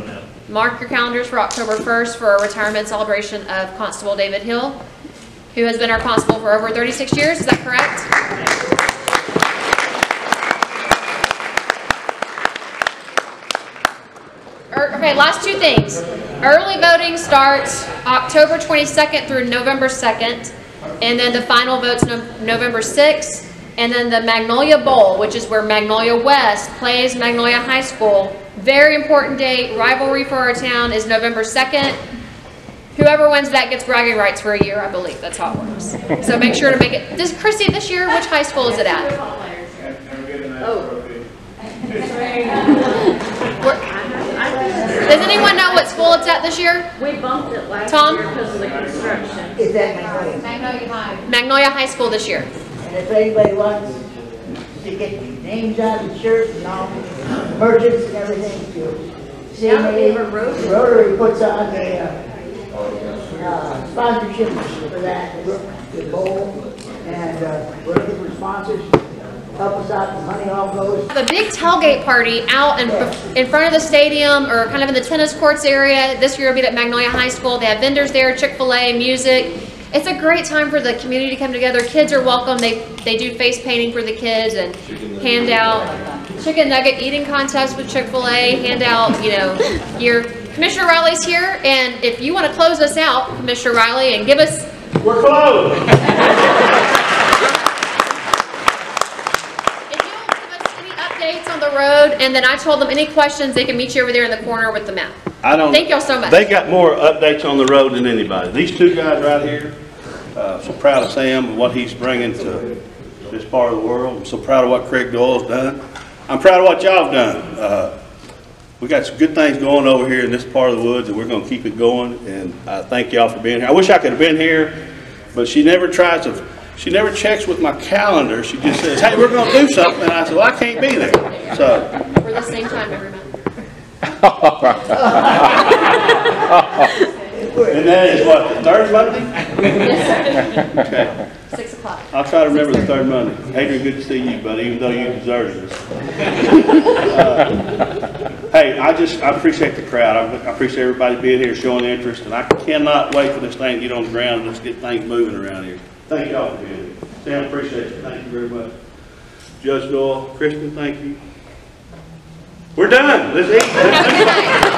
Mark your calendars for October 1st for a retirement celebration of Constable David Hill, who has been our constable for over 36 years. Is that correct? Okay, last two things. Early voting starts October 22nd through November 2nd. And then the final vote's November 6th. And then the Magnolia Bowl, which is where Magnolia West plays Magnolia High School. Very important date, rivalry for our town, is November 2nd. Whoever wins that gets bragging rights for a year, I believe. That's how it works. So make sure to make it. Does Christy, this year, which high school is it at? Does anyone know what school it's at this year? We bumped it last Tom? year because of the construction. Is that Magnolia High? Magnolia High School this year. And if anybody wants to get names on the shirts and all, merchants and everything, see Rotary puts on the sponsorship for that, the bowl, and we're looking for sponsors. Help us out, the money all goes. Have a big tailgate party out in front of the stadium or kind of in the tennis courts area. This year will be at Magnolia High School. They have vendors there, Chick-fil-A, music. It's a great time for the community to come together. Kids are welcome. They do face painting for the kids and hand out chicken nugget eating contests with Chick-fil-A, hand out, you know, your Commissioner Riley's here, and if you want to close us out, Commissioner Riley, and give us... We're closed! On the road, and then I told them any questions, they can meet you over there in the corner with the map. Thank y'all so much. They got more updates on the road than anybody. These two guys right here, so proud of Sam and what he's bringing to this part of the world. I'm so proud of what Craig Doyal's done. I'm proud of what y'all have done. We got some good things going over here in this part of the woods, and we're going to keep it going, and I thank y'all for being here. I wish I could have been here, but she never tries to. She never checks with my calendar. She just says, hey, we're going to do something. And I said, well, I can't be there. So. We're the same time every month. And that is what, the third Monday? Yes, sir. Okay. 6 o'clock. I'll try to remember the third Monday. Adrian, good to see you, buddy, even though you deserted us. Hey, I appreciate the crowd. I appreciate everybody being here, showing interest, and I cannot wait for this thing to get on the ground and let's get things moving around here. Thank y'all for being here. Sam, appreciate it. Thank you very much. Judge Doyal, Kristen, thank you. We're done. Let's eat.